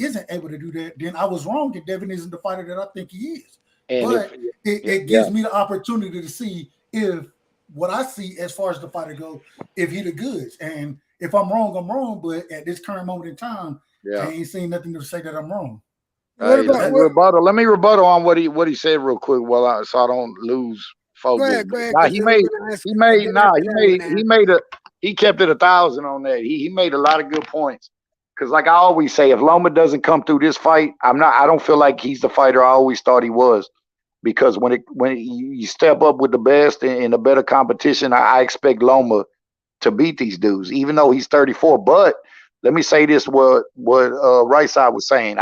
isn't able to do that, then I was wrong. And Devin isn't the fighter that I think he is. And but it gives me the opportunity to see if what I see as far as the fighter goes, if he the goods. And if I'm wrong, I'm wrong. But at this current moment in time, I ain't seen nothing to say that I'm wrong. Let me rebuttal on what he said real quick, so I don't lose focus. Go ahead, He kept it 1,000 on that. He made a lot of good points. Because like I always say, if Loma doesn't come through this fight, I don't feel like he's the fighter I always thought he was. Because when you step up with the best in a better competition, I expect Loma to beat these dudes, even though he's 34. But let me say this: what Right Side was saying.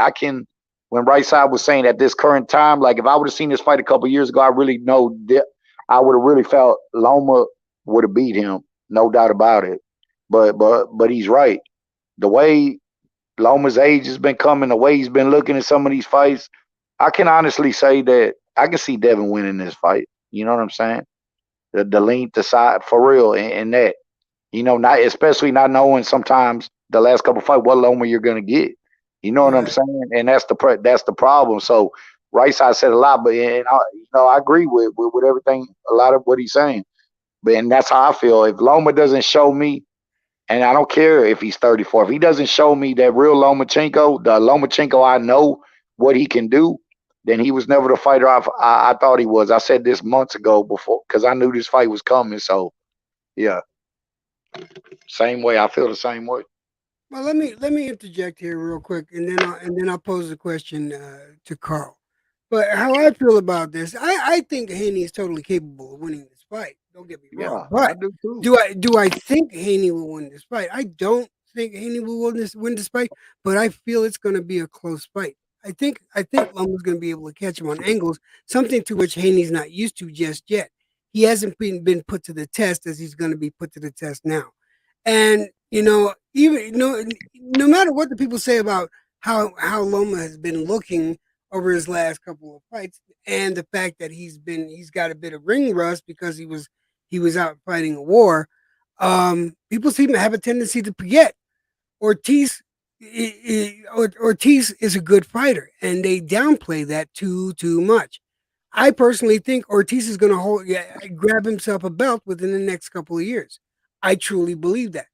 When Right Side was saying at this current time, like if I would have seen this fight a couple of years ago, I really know that I would have really felt Loma would have beat him, no doubt about it. But he's right. The way Loma's age has been coming, the way he's been looking at some of these fights, I can honestly say that I can see Devin winning this fight. You know what I'm saying? The length, the side, for real, and that. You know, especially not knowing sometimes the last couple of fights what Loma you're gonna get. You know what I'm saying? And that's the problem. So Right Side said a lot, but I agree with everything, a lot of what he's saying. And that's how I feel. If Loma doesn't show me, and I don't care if he's 34, if he doesn't show me that real Lomachenko, the Lomachenko I know what he can do, then he was never the fighter I thought he was. I said this months ago before because I knew this fight was coming. So yeah. Same way. I feel the same way. Well, let me interject here real quick, and then I'll pose a question to Carl. But how I feel about this, I think Haney is totally capable of winning this fight. Don't get me wrong. Yeah, I But do too. do I think Haney will win this fight? I don't think Haney will win this fight, but I feel it's going to be a close fight. I think Loma's going to be able to catch him on angles, something to which Haney's not used to just yet. He hasn't been put to the test as he's going to be put to the test now. And even no matter what the people say about how Loma has been looking over his last couple of fights, and the fact that he's got a bit of ring rust because he was out fighting a war. People seem to have a tendency to forget Ortiz. Ortiz is a good fighter, and they downplay that too much. I personally think Ortiz is going to grab himself a belt within the next couple of years. I truly believe that.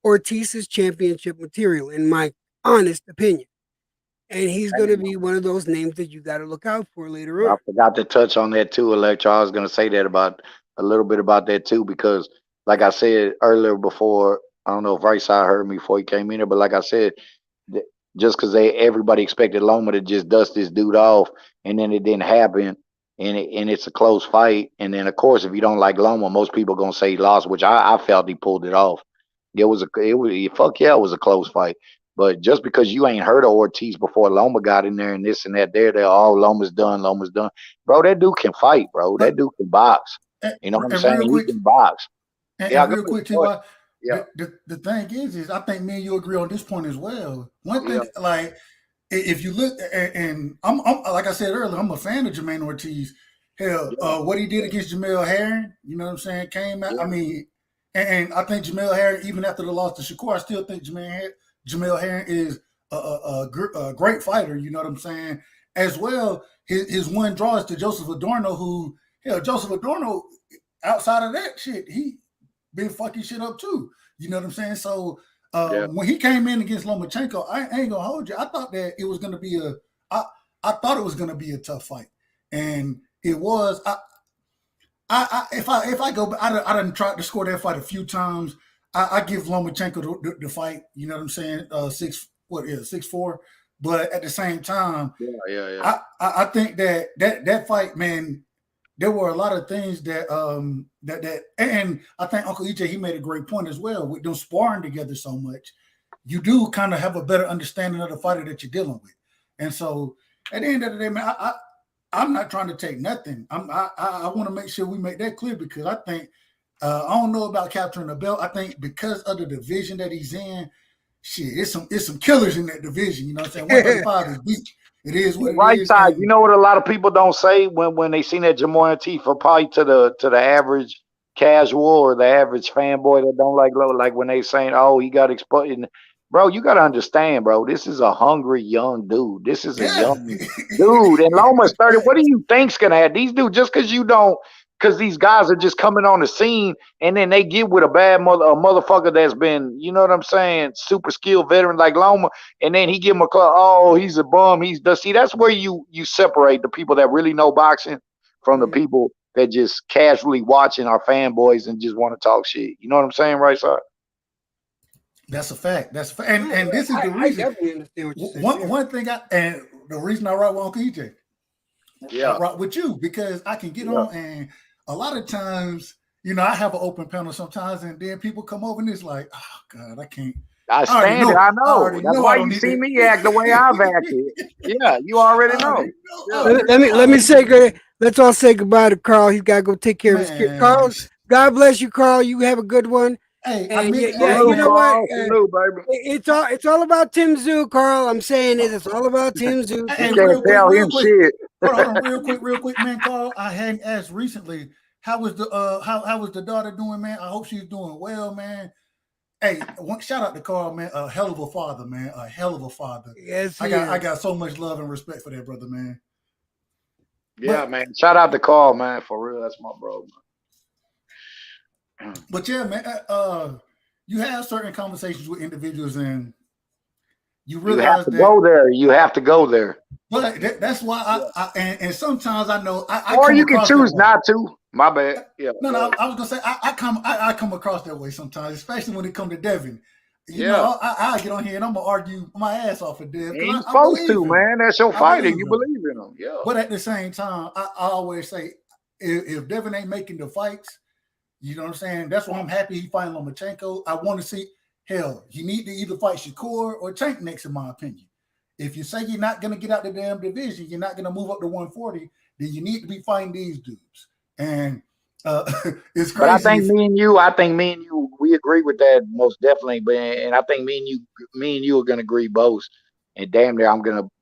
Ortiz is championship material, in my honest opinion. And he's going to be one of those names that you got to look out for later I on. forgot to touch on that too, Electro. I was gonna say that about a little bit about that too, because like I said earlier before, I don't know if Rice I heard me before he came in here, but like I said, th- just because everybody expected Loma to just dust this dude off, and then it didn't happen, and it's a close fight, and then of course if you don't like Loma, most people gonna say he lost, which I felt he pulled it off. Fuck yeah, it was a close fight. But just because you ain't heard of Ortiz before Loma got in there and this and that, they're oh, Loma's done, Loma's done. Bro, that dude can fight, bro. That But dude can box. and, You know what I'm and saying? real He quick, can box. Yeah, and go real ahead. quick, Go ahead. Ty, Yeah, the thing is I think me and you agree on this point as well. One yeah, thing, like if you look, and I'm like I said earlier, I'm a fan of Jermaine Ortiz. Hell, yeah, what he did against Jamel Herring, you know what I'm saying, came out. I yeah, mean, and I think Jamel Herring, even after the loss to Shakur, I still think Jamel Herring is a great fighter. You know what I'm saying? As well, his one draw is to Joseph Adorno, who hell, Joseph Adorno, outside of that shit, he been fucking shit up too. You know what I'm saying? So yeah. when he came in against Lomachenko, I ain't gonna hold you. I thought that it was gonna be I I thought it was gonna be a tough fight, and it was. If I go, I done tried to score that fight a few times. I give Lomachenko the fight. You know what I'm saying? 6'4", but at the same time, Yeah, yeah, yeah. I think that fight, man, there were a lot of things that and I think Uncle EJ, he made a great point as well. With them sparring together so much, you do kind of have a better understanding of the fighter that you're dealing with. And so at the end of the day, man, I'm not trying to take nothing. I want to make sure we make that clear, because I think I don't know about capturing the belt. I think because of the division that he's in, shit, it's some killers in that division. You know what I'm saying? 135 is beat. It is The what it right is. side. You And know what a lot of people don't say when they seen that Jamoy Ortiz, probably to the average casual or the average fanboy that don't like low, like when they saying, "Oh, he got exposed." Bro, you got to understand, bro. This is a hungry young dude. This is a yeah, young dude, and Loma's 30. What do you think's gonna happen? These dudes, just because you don't, because these guys are just coming on the scene, and then they get with a motherfucker that's been, you know what I'm saying, super skilled veteran like Loma, and then he give him a club. Oh, he's a bum. He's the see. That's where you separate the people that really know boxing from the people that just casually watching our fanboys and just want to talk shit. You know what I'm saying, right, sir? that's a fact. That's a fact. And this is the I reason. definitely understand what you're saying. One thing and the reason I rock with Uncle EJ, I Yeah, rock with you, because I can get yeah. on, and a lot of times, I have an open panel sometimes, and then people come over and it's like, oh God, I can't. I I already stand it. know. I I know. already That's know why I you don't need see to. me act the way I've acted. Yeah, you already I know. already know. I Yeah. already Let me know. I let me already say know. good. Let's all say goodbye to Carl. He's got to go take care of his kid. Man, Carl, God bless you, Carl. You have a good one. hey, I And meant yeah, to yeah, ask, you Salute, know man. what? Carl. Salute, baby. It's all about Tim Zoo, Carl. I'm saying it. It's all about Tim Zoo. You Hey, Tim can't Zoo. tell real him quick. shit. Hold on, real quick, man. Carl, I hadn't asked recently. How was the how was the daughter doing, man? I hope she's doing well, man. Hey, shout out to Carl, man. A hell of a father, man. A hell of a father. Yes, I he got is. so much love and respect for that brother, man. Yeah, But man. Shout out to Carl, man. For real, that's my bro, man. yeah, man. You have certain conversations with individuals, and you You have realize to that. go there. You have to go there. But that's why Yeah. and sometimes I know I Or come you can across that choose way. not to. My bad. Yeah, No, go no, ahead. I was gonna say I come across that way sometimes, especially when it comes to Devin. You know, I get on here and I'm gonna argue my ass off of Dev And because you I supposed believe to, him. man. That's your I fighter. believe You him. believe in him. Yeah. But at the same time, I always say if Devin ain't making the fights, you know what I'm saying? That's why I'm happy he fighting Lomachenko. I want to see, hell, he need to either fight Shakur or Tank next, in my opinion. If you say you're not going to get out the damn division, you're not going to move up to 140, then you need to be fighting these dudes. And it's crazy. But I think me and you, we agree with that most definitely. But and I think me and you are gonna agree both. And damn near,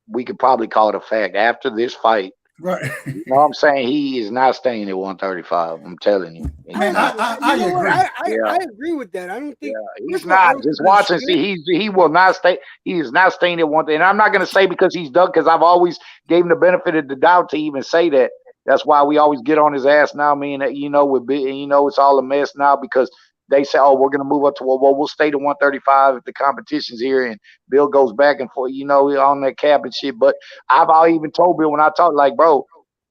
we could probably call it a fact after this fight. Right. You know what I'm saying? He is not staying at 135. I'm telling you. Man, I agree. I agree with that. I don't think he's not. Just watch and see. He will not stay. He is not staying at 130. And I'm not gonna say because he's done, because I've always gave him the benefit of the doubt to even say that. That's why we always get on his ass now. It's all a mess now because they say, "Oh, we're gonna move up to we'll stay to 135 if the competition's here." And Bill goes back and forth, on that cap and shit. But I've even told Bill when I talk, like, bro,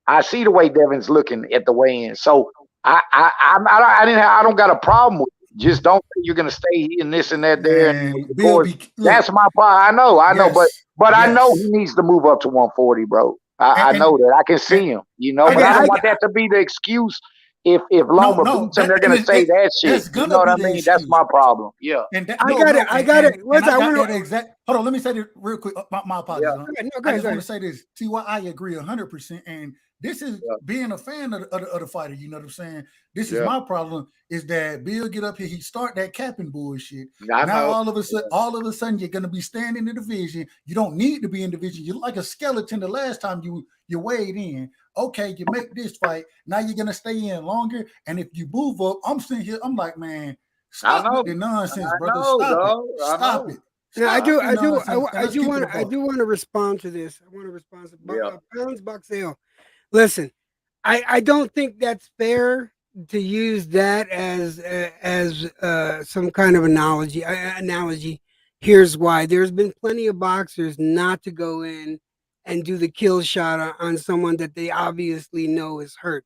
I see the way Devin's looking at the weigh-in, so I don't got a problem with it. Just don't say you're gonna stay in this and that there. Man, And of Bill course, that's my problem. I know, but I know he needs to move up to 140, bro. I know that. I can see him, but I don't want that to be the excuse. If Loma beats him, they're gonna say that shit. You know what I mean? That's my problem. Yeah. And I got it. Hold on, let me say this real quick. My apologies. Yeah. I just want to say this. See why I agree 100%. And this is being a fan of the fighter. You know what I'm saying? This is my problem. Is that Bill get up here, he start that capping bullshit. Now all of a sudden, you're gonna be staying in the division. You don't need to be in division. You're like a skeleton. The last time you weighed in. Okay, you make this fight. Now you're gonna stay in longer. And if you move up, I'm sitting here. I'm like, man, stop with the nonsense, brother. Stop it. Yeah, I do want to respond to this. I want to respond to Pounds Boxell. Listen, I don't think that's fair to use that as some kind of analogy. Here's why. There's been plenty of boxers not to go in and do the kill shot on someone that they obviously know is hurt.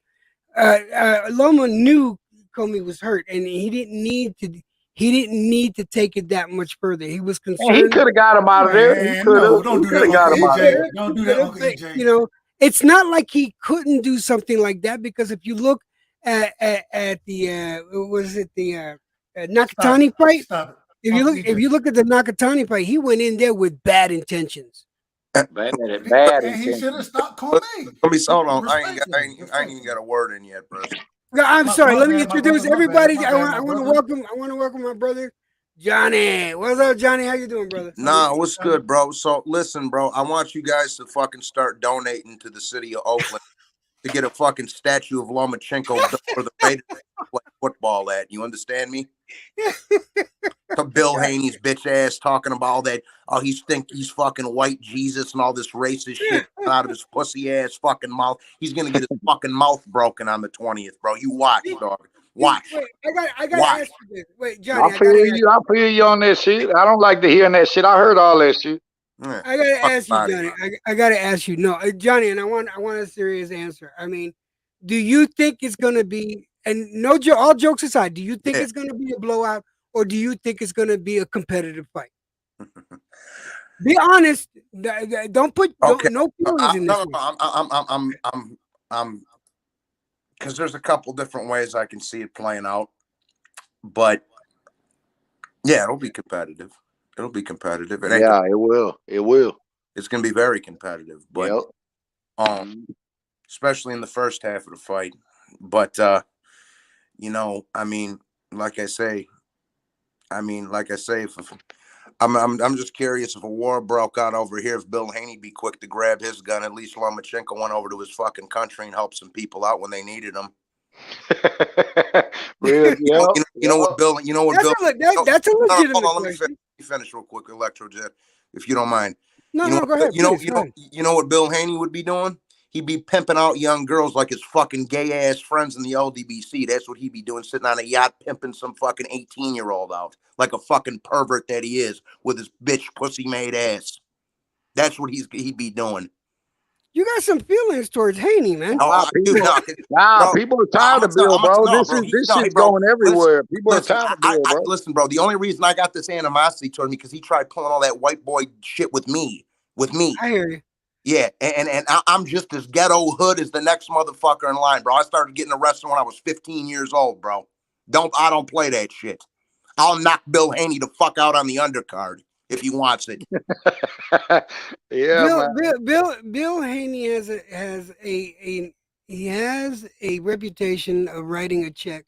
Loma knew Comey was hurt, and he didn't need to take it that much further. He was concerned. And he could have got him out of there. He could have. Don't do that, got him out of there. Don't do that, Uncle EJ. It's not like he couldn't do something like that, because if you look at the Nakatani fight, if you look at the Nakatani fight, he went in there with bad intentions. Bad and he should have stopped Comey. Let me hold on. I ain't even got a word in yet, bro. I'm sorry. Let me introduce everybody. I want to welcome my brother Johnny. What's up, Johnny? How you doing, brother? Nah, what's good, bro? So listen, bro. I want you guys to fucking start donating to the city of Oakland to get a fucking statue of Lomachenko built for the Raiders to play football at. You understand me? Bill Haney's bitch ass talking about all that. Oh, he's fucking white Jesus and all this racist shit out of his pussy ass fucking mouth. He's gonna get his fucking mouth broken on the 20th, bro. You watch, dog. Watch. Wait, I gotta ask you this. Wait, Johnny. I feel you on that shit. I don't like to hear that shit. I heard all that shit. I gotta ask you, Johnny. I gotta ask you. No, Johnny, and I want a serious answer. I mean, do you think it's gonna be? And all jokes aside, do you think it's gonna be a blowout, or do you think it's gonna be a competitive fight? Be honest. Don't put no feelings in this. I'm because there's a couple different ways I can see it playing out, but yeah, it'll be competitive. It'll be competitive. It will. It will. It's gonna be very competitive, but especially in the first half of the fight. But I mean, like I say, if I'm just curious if a war broke out over here, if Bill Haney be quick to grab his gun. At least Lomachenko went over to his fucking country and helped some people out when they needed him. Really? You know what Bill? That's a legitimate Let question. me finish real quick, Electrojet, if you don't mind. No, go ahead. You know what Bill Haney would be doing? He'd be pimping out young girls like his fucking gay ass friends in the LDBC. That's what he'd be doing, sitting on a yacht pimping some fucking 18-year-old out like a fucking pervert that he is with his bitch pussy made ass. That's what he'd be doing. You got some feelings towards Haney, man. No, I do not. Nah, people are tired of Bill, bro. This shit's going everywhere. People are tired of Bill, bro. Listen, bro. The only reason I got this animosity toward me because he tried pulling all that white boy shit with me. I hear you. Yeah, and I'm just as ghetto hood as the next motherfucker in line, bro. I started getting arrested when I was 15 years old, bro. I don't play that shit. I'll knock Bill Haney the fuck out on the undercard if he wants it. Yeah, Bill Haney has a reputation of writing a check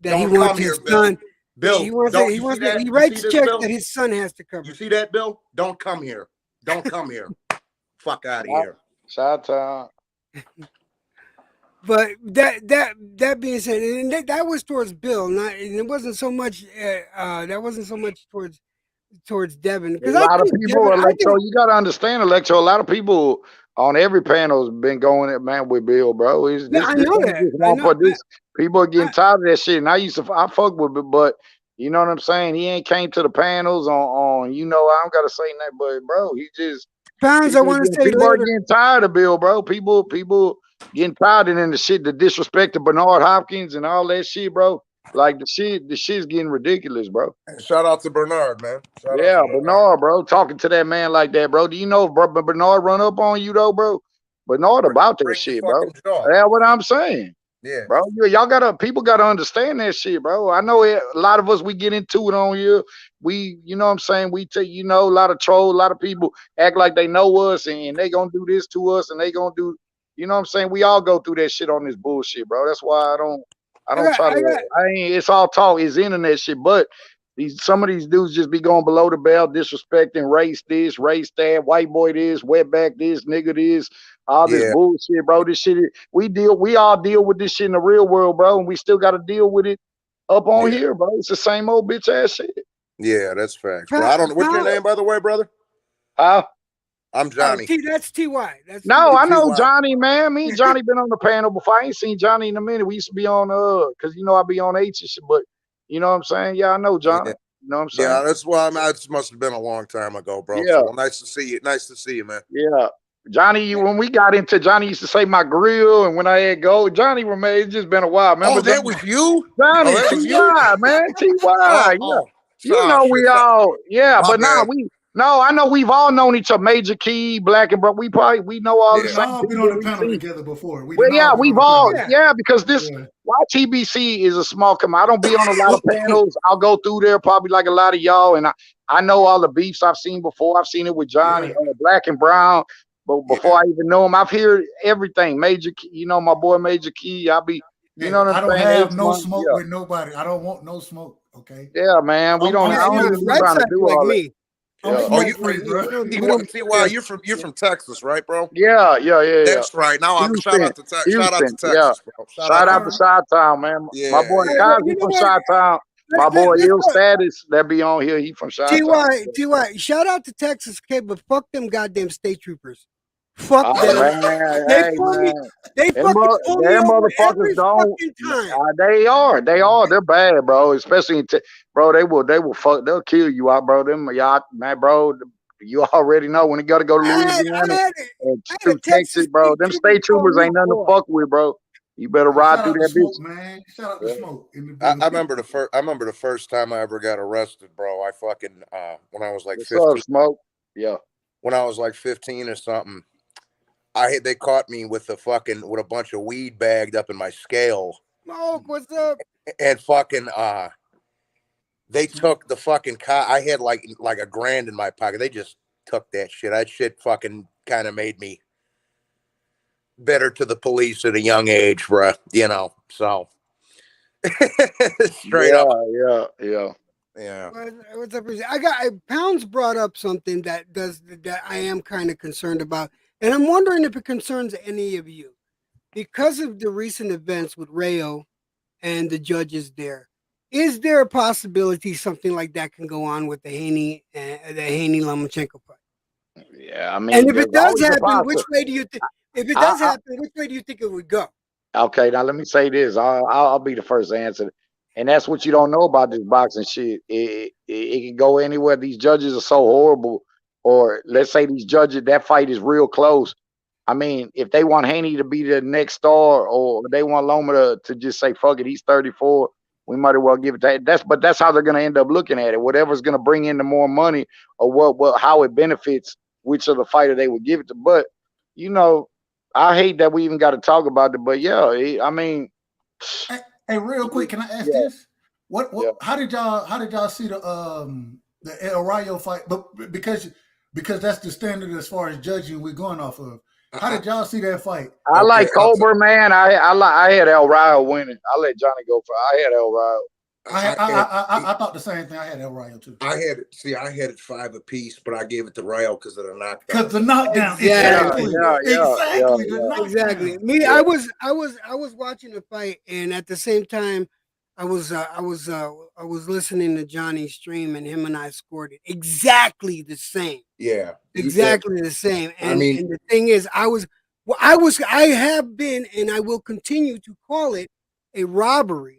that he wants his son. Bill, he writes checks that his son has to cover. You see that, Bill? Don't come here. Don't come here. Fuck out of here. Shout out. But that being said, and that was towards Bill, and it wasn't so much. That wasn't so much towards Devin. Because a lot of people, Electro, you got to understand, Electro. A lot of people on every panel has been going at man with Bill, bro. I know that. People are getting tired of that shit. And I fuck with it, but you know what I'm saying. He ain't came to the panels on. You know, I don't gotta say nothing, but bro, he just. Pounds, I want to say people are getting tired of Bill, bro. People getting tired and then the shit, the disrespect to Bernard Hopkins and all that shit, bro. Like the shit's getting ridiculous, bro. Shout out to Bernard, man. Yeah, Bernard, bro. Talking to that man like that, bro. Do you know if Bernard run up on you though, bro? Bernard about that shit, bro. Yeah, what I'm saying. Yeah, bro. People gotta understand that shit, bro. I know a lot of us we get into it on here. We, you know what I'm saying, we take, a lot of trolls, a lot of people act like they know us and they gonna do this to us and they gonna do, you know what I'm saying? We all go through that shit on this bullshit, bro. That's why it's all talk, it's internet shit, but some of these dudes just be going below the belt, disrespecting race this, race that, white boy this, wetback this, nigga this, all this bullshit, bro. This shit, we all deal with this shit in the real world, bro, and we still got to deal with it up on here, bro. It's the same old bitch ass shit. Yeah, that's facts. Bro, I don't know. What's your name, by the way, brother? I'm Johnny. That's T.Y. I know Johnny, man. Me and Johnny been on the panel before. I ain't seen Johnny in a minute. We used to be on, because, I be on H and shit, but you know what I'm saying? Yeah, I know Johnny. Yeah. You know what I'm saying? Yeah, that's why it must have been a long time ago, bro. Yeah. So nice to see you. Nice to see you, man. Yeah. Johnny, when we got into Johnny used to say my grill, and when I had gold, Johnny remained. It's just been a while. Remember that was you? Johnny, T.Y., man. T.Y., yeah. We all, but now I know we've all known each other. Major Key, Black and Bro. We know all the same. We've all been on the panel together before. Because this YTBC is a small company. I don't be on a lot of panels. I'll go through there probably like a lot of y'all, and I know all the beefs I've seen before. I've seen it with Johnny, Black and Brown. But before I even know him, I've heard everything. Major Key, my boy Major Key. I'll be, you know what I'm saying? I don't have no smoke with nobody. I don't want no smoke. Okay. Yeah, man. We don't. I don't even trying to do all that. You're from Texas, right, bro? Yeah. That's right. Now I'm shout out to Texas, bro. Shout out to Chi-Town, man. Yeah. My boy Cosby from Chi-Town. My boy Ill Status that be on here. He from Chi-Town. T.Y. Shout out to Texas, okay, but fuck them goddamn state troopers. Fuck them. They fucking pull me over every fucking time. They are. They're bad, bro. Especially, bro. They will fuck. They'll kill you out, bro. Them y'all, man, bro. You already know when you got to go to Louisiana and to Texas, bro. Them state troopers ain't nothing to fuck with, bro. You better ride through that bitch, man. Shout out to Smoke. I remember the first time I ever got arrested, bro. I fucking when I was like 15. What's up, Smoke? Yeah. When I was like 15 or something. They caught me with a bunch of weed bagged up in my scale. Smoke, what's up? And fucking they took the fucking car. I had like $1,000 in my pocket. They just took that shit. That shit fucking kind of made me better to the police at a young age, bruh. So straight up. Yeah. What's up? Pounds brought up something that I am kind of concerned about. And I'm wondering if it concerns any of you. Because of the recent events with Rayo and the judges there, is there a possibility something like that can go on with the Haney Lomachenko fight? Yeah, I mean, and if it does happen, which way do you think? If it does happen, which way do you think it would go? Okay, now let me say this. I'll be the first to answer. And that's what you don't know about this boxing shit. It can go anywhere. These judges are so horrible. Or let's say these judges, that fight is real close. I mean, if they want Haney to be the next star, or they want Loma to just say fuck it, he's 34. We might as well give it to that. But that's how they're gonna end up looking at it. Whatever's gonna bring in the more money, or what how it benefits which of the fighter they would give it to. But you know, I hate that we even got to talk about it. But yeah, I mean, hey, real quick, can I ask yeah, this? What yeah. how did y'all see the El Rayo fight? But because that's the standard as far as judging we're going off of. How did y'all see that fight? I like Colbert, man. I had El Rayo winning. I let Johnny go for. I had El Rayo. I thought the same thing. I had El Rayo too. I had it 5 apiece, but I gave it to Rayo because of the knockdown. Because the knockdown, Exactly. exactly. Me, I was watching the fight, and at the same time, I was listening to Johnny's stream, and him and I scored it exactly the same. Yeah, exactly the same. And, I mean, and the thing is, I have been, and I will continue to call it a robbery.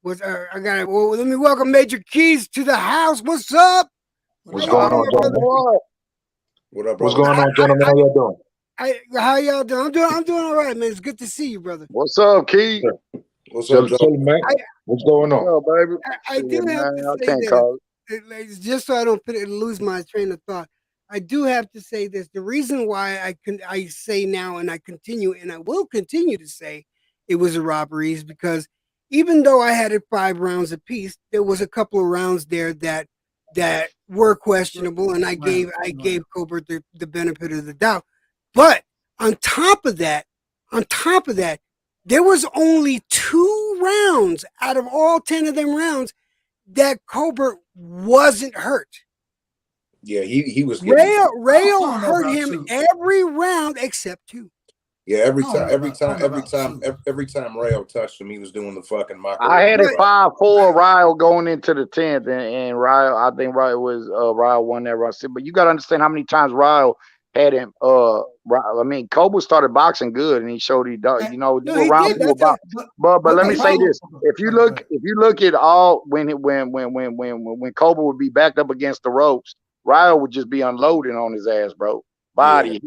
Let me welcome Major Keys to the house. What's up? What's going on, gentlemen? What up, brother? What's going on, gentlemen? How y'all doing? How y'all doing? I'm doing all right, man. It's good to see you, brother. What's up, Keith? What's up, man? What's going on? Yo, baby. I do have to say that, just so I don't lose my train of thought. I do have to say this. The reason why I say now, and I continue, and I will continue to say it was a robbery, is because even though I had it 5 rounds apiece, there was a couple of rounds there that were questionable, and I gave Colbert the benefit of the doubt. But on top of that, there was only 2 rounds out of all 10 of them rounds that Colbert wasn't hurt. Yeah, he was. Rayo hurt him every round except 2. Yeah, every time Rayo touched him, he was doing the fucking mockery. I had it 5-4 Rayo going into the 10th, and Rayo, I think Rayo won that round. But you got to understand how many times Rayo had him. I mean, Kobe started boxing good, and he showed But let me say this: if you look at all when Kobe would be backed up against the ropes, Rayo would just be unloading on his ass, bro. Body,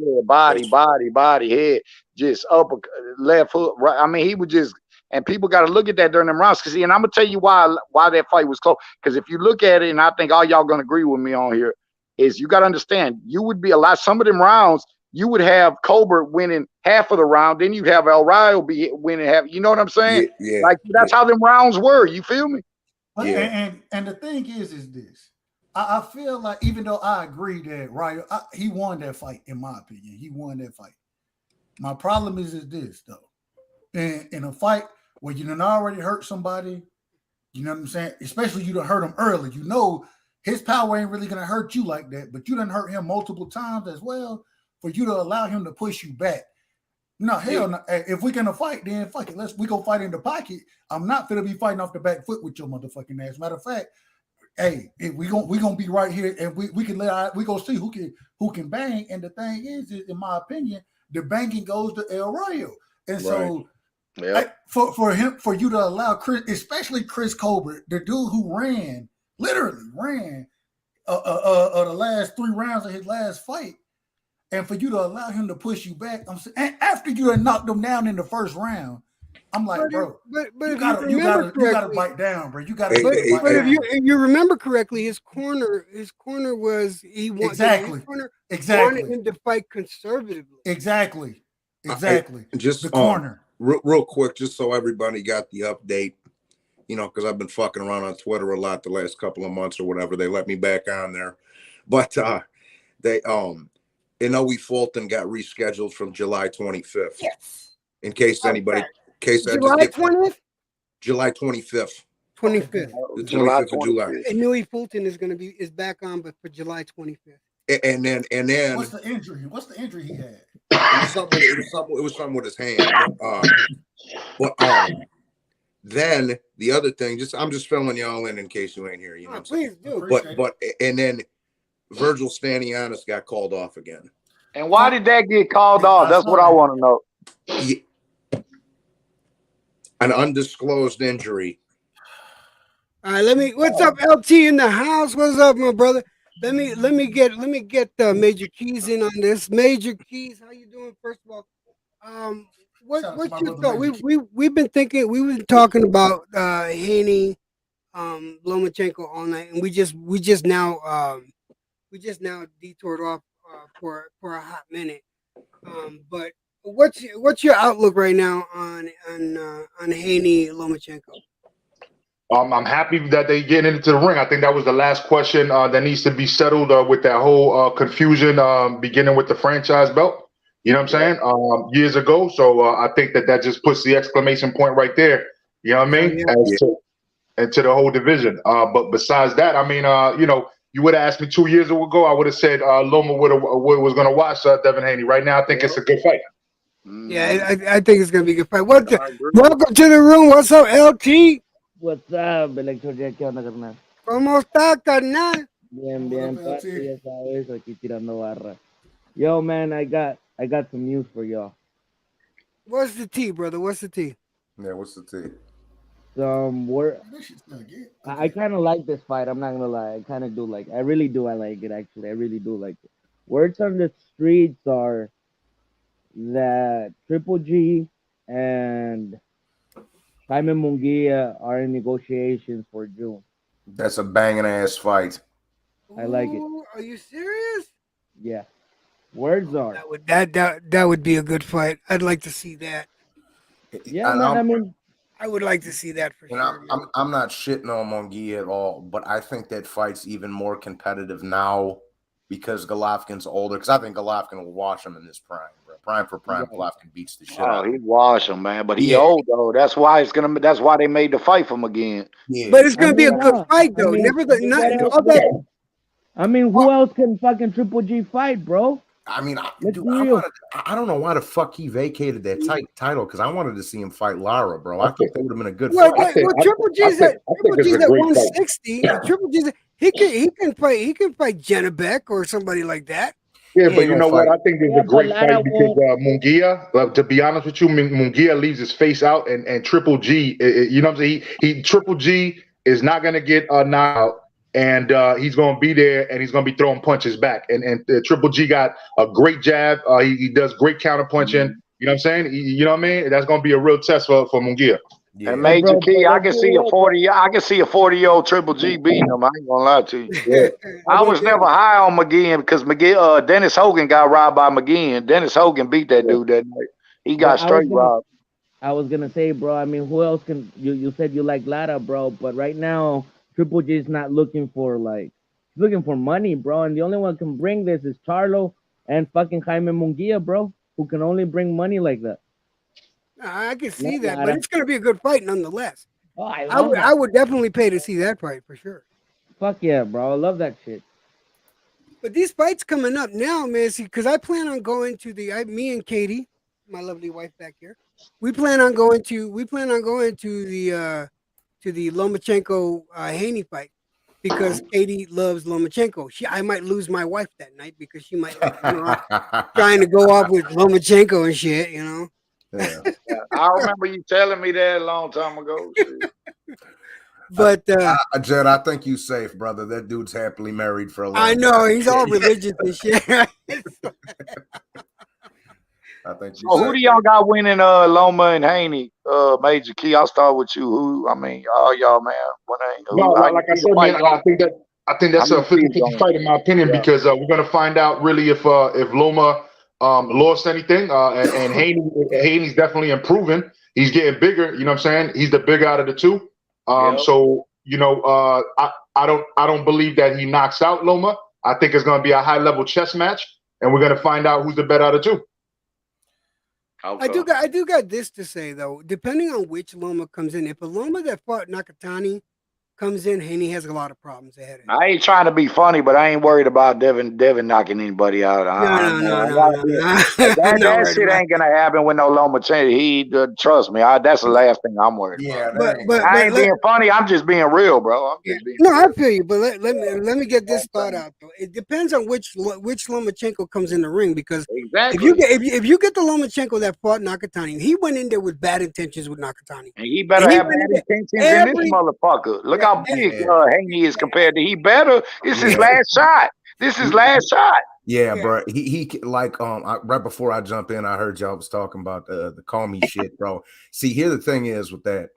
head, just up, left hook, right. I mean, he would just, and people got to look at that during them rounds. And I'm gonna tell you why that fight was close. Because if you look at it, and I think all y'all gonna agree with me on here, is you got to understand, you would be some of them rounds, you would have Colbert winning half of the round, then you'd have El Rayo be winning half. You know what I'm saying? Yeah. Like that's how them rounds were. You feel me? And the thing is this. I feel like, even though I agree that Rayo, he won that fight, in my opinion. He won that fight. My problem is this, though. In a fight where you done already hurt somebody, you know what I'm saying? Especially you done hurt him early. You know his power ain't really going to hurt you like that, but you done hurt him multiple times as well for you to allow him to push you back. No, hell no. If we're going to fight, then fuck it. We go fight in the pocket. I'm not going to be fighting off the back foot with your motherfucking ass. Matter of fact, hey, we gonna be right here, and we can we gonna see who can bang. And the thing is, in my opinion, the banging goes to El Rayo. And so, for you to allow Chris, especially Chris Colbert, the dude who literally ran the last 3 rounds of his last fight, and for you to allow him to push you back, and after you had knocked him down in the first round, I'm like, bro, you gotta bite down, bro. You gotta. But if you remember correctly, his corner was exactly wanted him to fight conservatively. Exactly. Just the corner. Real quick, just so everybody got the update, because I've been fucking around on Twitter a lot the last couple of months or whatever. They let me back on there, but they Inoue Fulton got rescheduled from July 25th. Yes. In case anybody. July 20th? July 25th. 25th. The 25th of July. Inoue Fulton is back on, but for July 25th. And then what's the injury? What's the injury he had? It was something with his hand. But then the other thing, I'm just filling y'all in case you ain't here. You know. Please do. But then Virgil Stanianis got called off again. And why did that get called off? That's what I want to know. An undisclosed injury. All right, what's up, LT in the house? What's up, my brother? let me get Major Keys in on this. Major Keys, how you doing? First of all, Shout out to what's my your brother thought? Major Key. We've been talking about Haney, Lomachenko all night, and we just now detoured off for a hot minute. But what's your outlook right now on Haney Lomachenko? I'm happy that they get into the ring. I think that was the last question that needs to be settled with that whole confusion beginning with the franchise belt. You know what I'm saying? Years ago. So I think that just puts the exclamation point right there. You know what I mean? To the whole division. But besides that, I mean, you would have asked me 2 years ago, I would have said Loma was going to watch DevinHaney. Right now, I think it's a good fight. Yeah, I think it's going to be a good fight. Welcome agree. to the room. What's up, LT? What's up, Electrojet? ¿Qué onda, carnal? ¿Cómo está, carnal? Bien, What bien, up, LT? papi, ya sabes, aquí tirando barra. Yo, man, I got some news for y'all. What's the tea, brother? What's the tea? Yeah, what's the tea? This shit's not good. I kind of like this fight. I'm not gonna lie. I kind of do like. I really do. I like it. Actually, I really do like it. Words on the streets are that Triple G and Jaime Munguia are in negotiations for June. That's a banging ass fight. I like it. Ooh, are you serious? Yeah. Words are. That would be a good fight. I'd like to see that. Yeah, man. I mean, I would like to see that for sure. I'm not shitting on Munguia at all, but I think that fight's even more competitive now because Golovkin's older. Because I think Golovkin will wash him in this prime, bro. Prime for prime, Golovkin beats the shit out. Oh, he wash him, man. But he old though. That's why they made the fight for him again. Yeah. But it's gonna be a good fight though. I mean, who else can fucking Triple G fight, bro? I mean, I don't know why the fuck he vacated that title because I wanted to see him fight Lara, bro. I think that would have been a good fight. Triple G's at 160. Triple G's he can fight Janabek or somebody like that. Yeah, but you know what? I think there's a great fight because Munguia, to be honest with you, Munguia leaves his face out, and Triple G, you know what I'm saying? He Triple G is not gonna get knocked out. And he's going to be there, and he's going to be throwing punches back. And Triple G got a great jab. He does great counter punching. You know what I'm saying? You know what I mean? That's going to be a real test for Munguia. Yeah. And Major Key, I can see a 40-year-old Triple G beating him. I ain't gonna lie to you. Yeah. I was never high on McGinn because Dennis Hogan got robbed by McGinn. Dennis Hogan beat that dude that night. He got straight robbed. I was gonna say, bro. I mean, who else can? You said you like Lara, bro, but right now Triple G is not looking for money, bro. And the only one who can bring this is Charlo and fucking Jaime Munguia, bro, who can only bring money like that. I can see that, but it's gonna be a good fight nonetheless. Oh, I would definitely pay to see that fight for sure. Fuck yeah, bro. I love that shit. But these fights coming up now, man, see, because I plan on going to me and Katie, my lovely wife back here, we plan on going to the Lomachenko Haney fight because Katie loves Lomachenko. I might lose my wife that night because she might trying to go off with Lomachenko and shit, you know. Yeah. I remember you telling me that a long time ago. But Jed, I think you safe, brother. That dude's happily married for a long time. I know he's all religious and shit. I think who do y'all got winning Loma and Haney? Major Key, I'll start with you. All y'all, man. Like I said, man, I think that's a 50-50 fight in my opinion because we're gonna find out really if Loma lost anything. And Haney's definitely improving. He's getting bigger. You know what I'm saying? He's the bigger out of the two. So you know, I don't believe that he knocks out Loma. I think it's gonna be a high level chess match, and we're gonna find out who's the better out of two. I do got this to say though. Depending on which Loma comes in, if a Loma that fought Nakatani comes in, Haney has a lot of problems ahead of him. I ain't trying to be funny, but I ain't worried about Devin knocking anybody out. No. That shit ain't gonna happen with no Lomachenko. Trust me, that's the last thing I'm worried about. But I ain't being funny. I'm just being real, bro. I feel you, but let me get this thought out though. It depends on which Lomachenko comes in the ring because if you get the Lomachenko that fought Nakatani, he went in there with bad intentions with Nakatani, and he better have bad intentions in this motherfucker. Look how how big Haney is compared to. He better. This is Yeah. last shot. This is last shot. Yeah, bro. He like right before I jump in, I heard y'all was talking about the Comey shit, bro. See, here the thing is with that,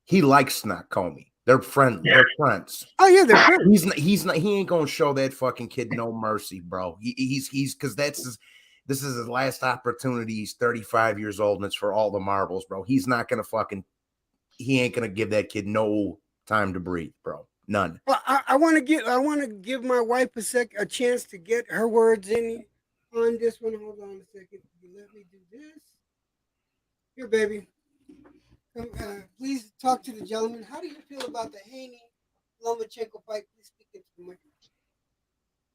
he likes not Comey. They're friends. They're friends. Oh yeah, they're friends. He's not. He ain't gonna show that fucking kid no mercy, bro. He's because this is his last opportunity. He's 35 years old, and it's for all the marbles, bro. He's not gonna he ain't gonna give that kid no time to breathe, bro. None. Well, I want to give my wife a chance to get her words in on this one. Hold on a second. You let me do this. Here, baby. Please talk to the gentleman. How do you feel about the Haney Lomachenko fight? Please speak into the mic.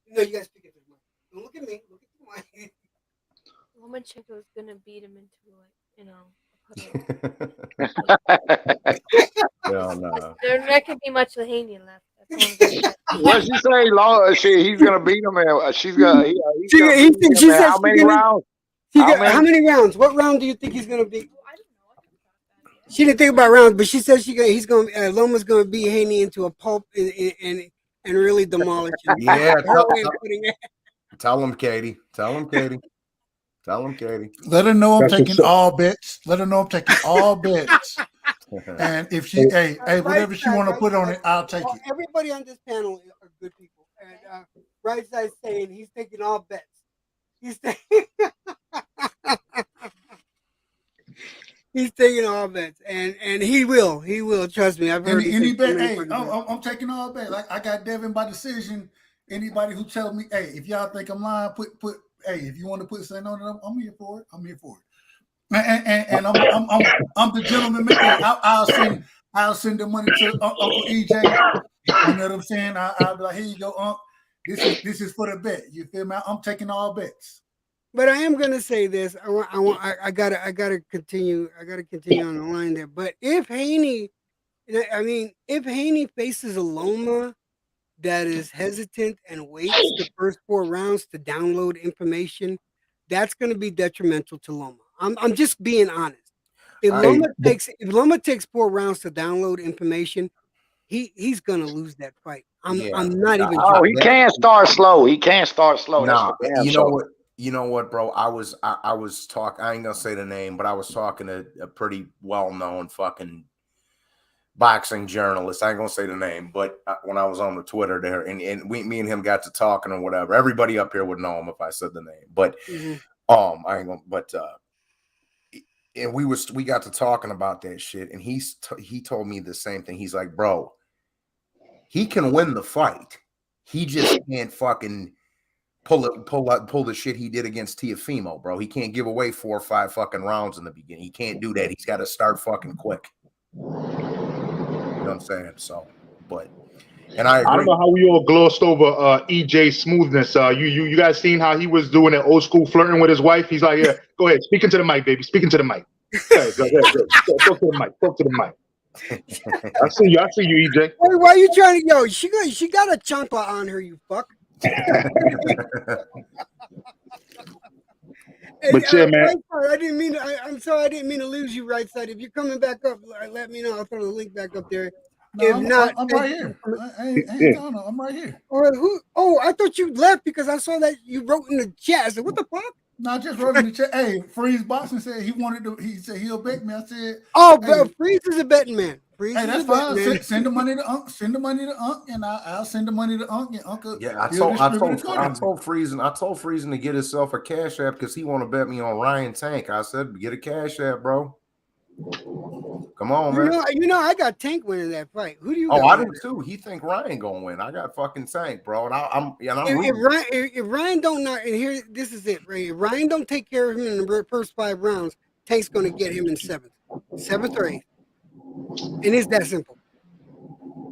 No, you guys speak into the mic. Don't look at me. Look at the mic. Lomachenko is gonna beat him into Hell no. There not gonna be much of Haney left. What she say? He's gonna beat him. And she's gonna. She said how many rounds? How many rounds? What round do you think he's gonna beat? She didn't think about rounds, but she said Loma's gonna beat Haney into a pulp and really demolish him. Yeah, tell him, Katie. Tell him, Katie. Tell him, Katie. Let her know I'm taking all bets. Let her know I'm taking all bets. And if she, whatever she want to put on it, I'll take it. Everybody on this panel are good people. And right side saying he's taking all bets. He's taking. He's taking all bets, and he will. He will. Trust me. I've heard. Any bet? Hey, I'm taking all bets. Like I got Devin by decision. Anybody who tells me, hey, if y'all think I'm lying, put. Hey, if you want to put something on it, I'm here for it. I'm here for it. And I'm the gentleman. I'll send the money to Uncle EJ. You know what I'm saying? I'll be like, here you go, Unc. This is for the bet. You feel me? I'm taking all bets. But I am gonna say this. I gotta continue. I gotta continue on the line there. But if Haney faces a Loma that is hesitant and waits the first 4 rounds to download information, that's gonna be detrimental to Loma. I'm just being honest. If Loma takes 4 rounds to download information, he's gonna lose that fight. I'm not even. Oh, he can't start slow. He can't start slow. Nah, you know what, bro? I was talking. I ain't gonna say the name, but I was talking to a pretty well-known fucking boxing journalist. I ain't gonna say the name, but when I was on the Twitter there, and me and him got to talking or whatever. Everybody up here would know him if I said the name, but I ain't gonna. But and we got to talking about that shit, and he told me the same thing. He's like, bro, he can win the fight. He just can't fucking pull the shit he did against Teofimo, bro. He can't give away 4 or 5 fucking rounds in the beginning. He can't do that. He's got to start fucking quick. You know what I'm saying? So, but and I don't know how we all glossed over EJ smoothness. You guys seen how he was doing that old school flirting with his wife? He's like, yeah, go ahead, speak into the mic, baby. Speak into the mic. Go ahead. Talk to the mic. Talk to the mic. I see you, EJ. Why are you trying to? Yo, she got a chancla on her. You fuck. But yeah, man. I didn't mean. I'm sorry. I didn't mean to lose you, right side. If you're coming back up, let me know. I'll throw the link back up there. No, if not, I'm right here. I'm right here. Or who? Oh, I thought you left because I saw that you wrote in the chat. I said, "What the fuck?" No, I just wrote in the chat. Hey, Freeze Boxing said he wanted to. He said he'll bet me. I said, "Oh, hey, Freeze is a betting man." Freeze hey, that's fine. Send the money to Unc. Send the money to Unc, and I'll send the money to Unc. And Uncle. Yeah, I told Friesen to get himself a cash app because he want to bet me on Ryan Tank. I said, get a cash app, bro. Come on, man. You know, I got Tank winning that fight. Who do you? Oh, I do too. He think Ryan gonna win. I got fucking Tank, bro. And if Ryan don't knock, and here this is it, right? If Ryan don't take care of him in the first 5 rounds, Tank's gonna get him in 7th or 8th, and it's that simple.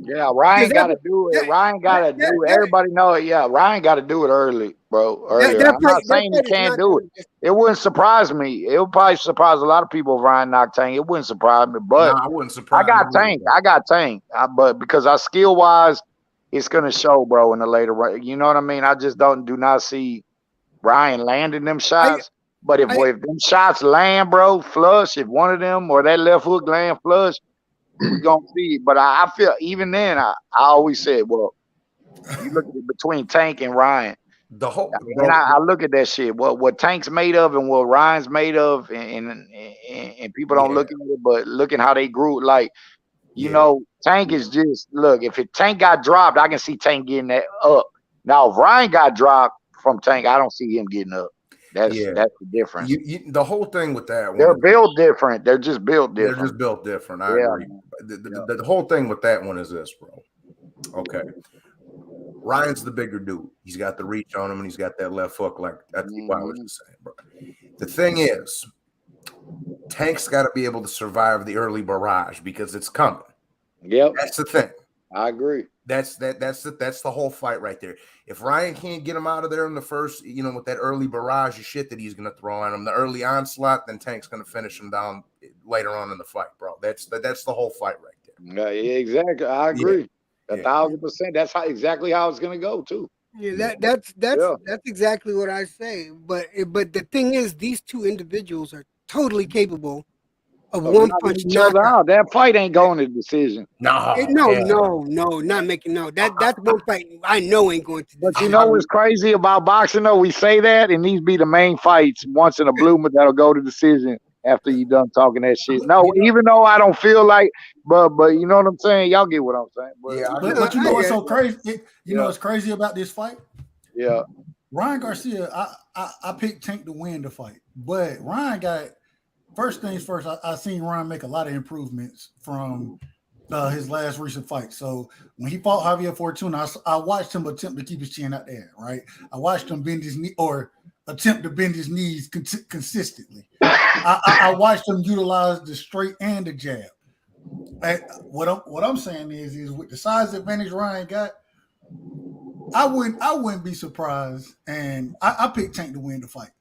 Yeah, Ryan got to do it. Ryan got to do it. Everybody know it. Yeah, Ryan got to do it early, bro. Early. I'm not saying he can't do it. It wouldn't surprise me. It would probably surprise a lot of people if Ryan knocked Tank. It wouldn't surprise me, but I wouldn't surprise. I got Tank. But because our skill wise, it's gonna show, bro. In the later run, you know what I mean. I just do not see Ryan landing them shots. But if them shots land, bro, flush. If one of them or that left hook land flush. we gonna see. But I feel even then, I always said, well, you look at it between Tank and Ryan. The whole And I look at that shit. What Tank's made of and what Ryan's made of, and people don't look at it, but look at how they grew. Like, you know, Tank is just look. If Tank got dropped, I can see Tank getting that up. Now, if Ryan got dropped from Tank, I don't see him getting up. That's the difference. The whole thing with that one, they're built different. They're just built different. They're just built different. I agree. The whole thing with that one is this, bro. Okay. Ryan's the bigger dude. He's got the reach on him, and he's got that left hook. Like that's what I was just saying, bro. The thing is, Tank's got to be able to survive the early barrage because it's coming. Yep, that's the thing. I agree. That's the whole fight right there. If Ryan can't get him out of there in the first, with that early barrage of shit that he's gonna throw on him, the early onslaught, then Tank's gonna finish him down later on in the fight, bro. That's the whole fight right there. Yeah, exactly. I agree. 1,000%. That's exactly how it's gonna go too. Yeah, that's exactly what I say. But the thing is, these two individuals are totally capable of one punch each other out. That fight ain't going to decision. No, not making that's one fight I know ain't going to. But you know what's crazy about boxing though? We say that, and these be the main fights once in a blue moon that'll go to decision after you done talking that shit. No, even though I don't feel like, but you know what I'm saying? Y'all get what I'm saying. But you know what's so crazy? You know what's crazy about this fight? Yeah. Ryan Garcia, I picked Tank to win the fight, but Ryan got. First things first, I seen Ryan make a lot of improvements from his last recent fight. So when he fought Javier Fortuna, I watched him attempt to keep his chin out there, right? I watched him bend his knee or attempt to bend his knees consistently. I watched him utilize the straight and the jab. And what I'm saying is with the size advantage Ryan got, I wouldn't be surprised. And I picked Tank to win the fight.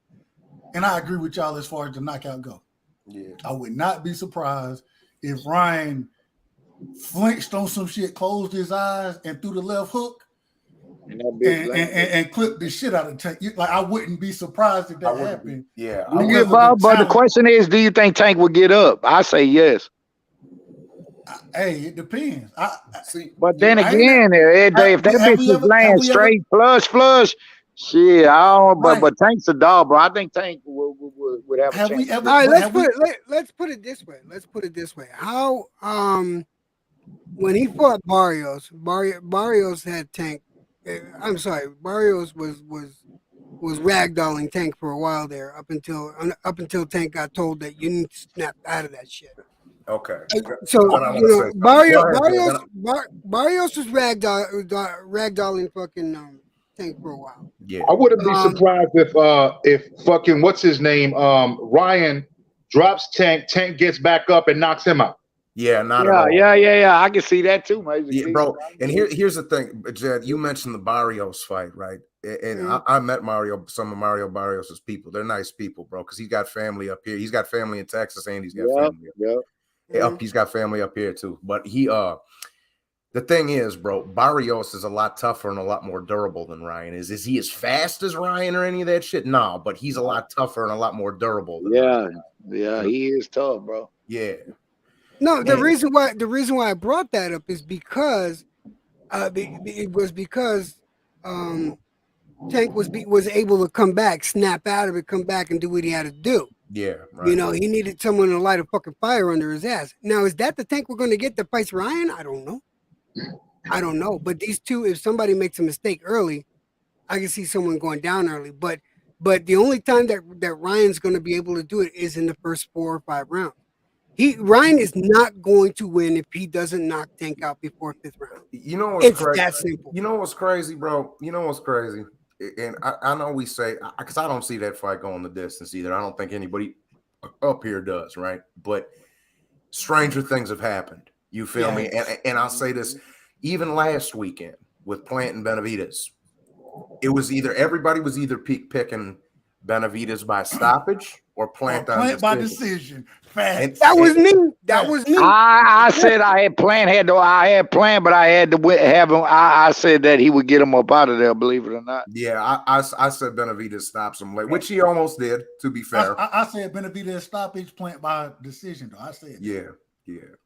And I agree with y'all as far as the knockout go. Yeah, I would not be surprised if Ryan flinched on some shit, closed his eyes, and threw the left hook, and clipped the shit out of Tank. Like I wouldn't be surprised if that happened. Yeah, but the question is, do you think Tank would get up? I say yes. Hey, it depends. But then again, if that bitch is laying straight, flush. Shit, I don't. But Tank's a dog, bro. I think Tank would have a chance. All right, let's put it this way. How when he fought Barrios had Tank. I'm sorry, Barrios was ragdolling Tank for a while there up until Tank got told that you need to snap out of that shit. Okay. So Barrios was ragdolling fucking Tank for a while. Yeah, I wouldn't be surprised if fucking what's his name Ryan drops Tank gets back up and knocks him out. Yeah, not at all. Yeah. I can see that too, maybe. Yeah, bro. And here's the thing, Jed. You mentioned the Barrios fight, right? And I met some of Mario Barrios' people. They're nice people, bro. Because he's got family up here. He's got family in Texas, and he's got family. He's got family up here too. But the thing is, bro, Barrios is a lot tougher and a lot more durable than Ryan is. Is he as fast as Ryan or any of that shit? No, but he's a lot tougher and a lot more durable. Than Ryan. He is tough, bro. Yeah. No, the reason why I brought that up is because it was because Tank was able to come back, snap out of it, come back and do what he had to do. Yeah, right. He needed someone to light a fucking fire under his ass. Now, is that the Tank we're going to get that fights Ryan? I don't know. But these two, if somebody makes a mistake early, I can see someone going down early. But the only time that Ryan's going to be able to do it is in the first 4 or 5 rounds. Ryan is not going to win if he doesn't knock Tank out before 5th round. You know what's crazy? That simple. You know what's crazy, bro? You know what's crazy? And I know we say, because I don't see that fight going the distance either. I don't think anybody up here does, right? But stranger things have happened. You feel me? And I'll say this, even last weekend with Plant and Benavidez, it was everybody was either picking Benavidez by stoppage or Plant by decision. That was me. I said I had Plant, but I had to have him. I said that he would get him up out of there, believe it or not. Yeah, I said Benavidez stops him late, which he almost did, to be fair. I said Benavidez stoppage, Plant by decision, though. I said Yeah.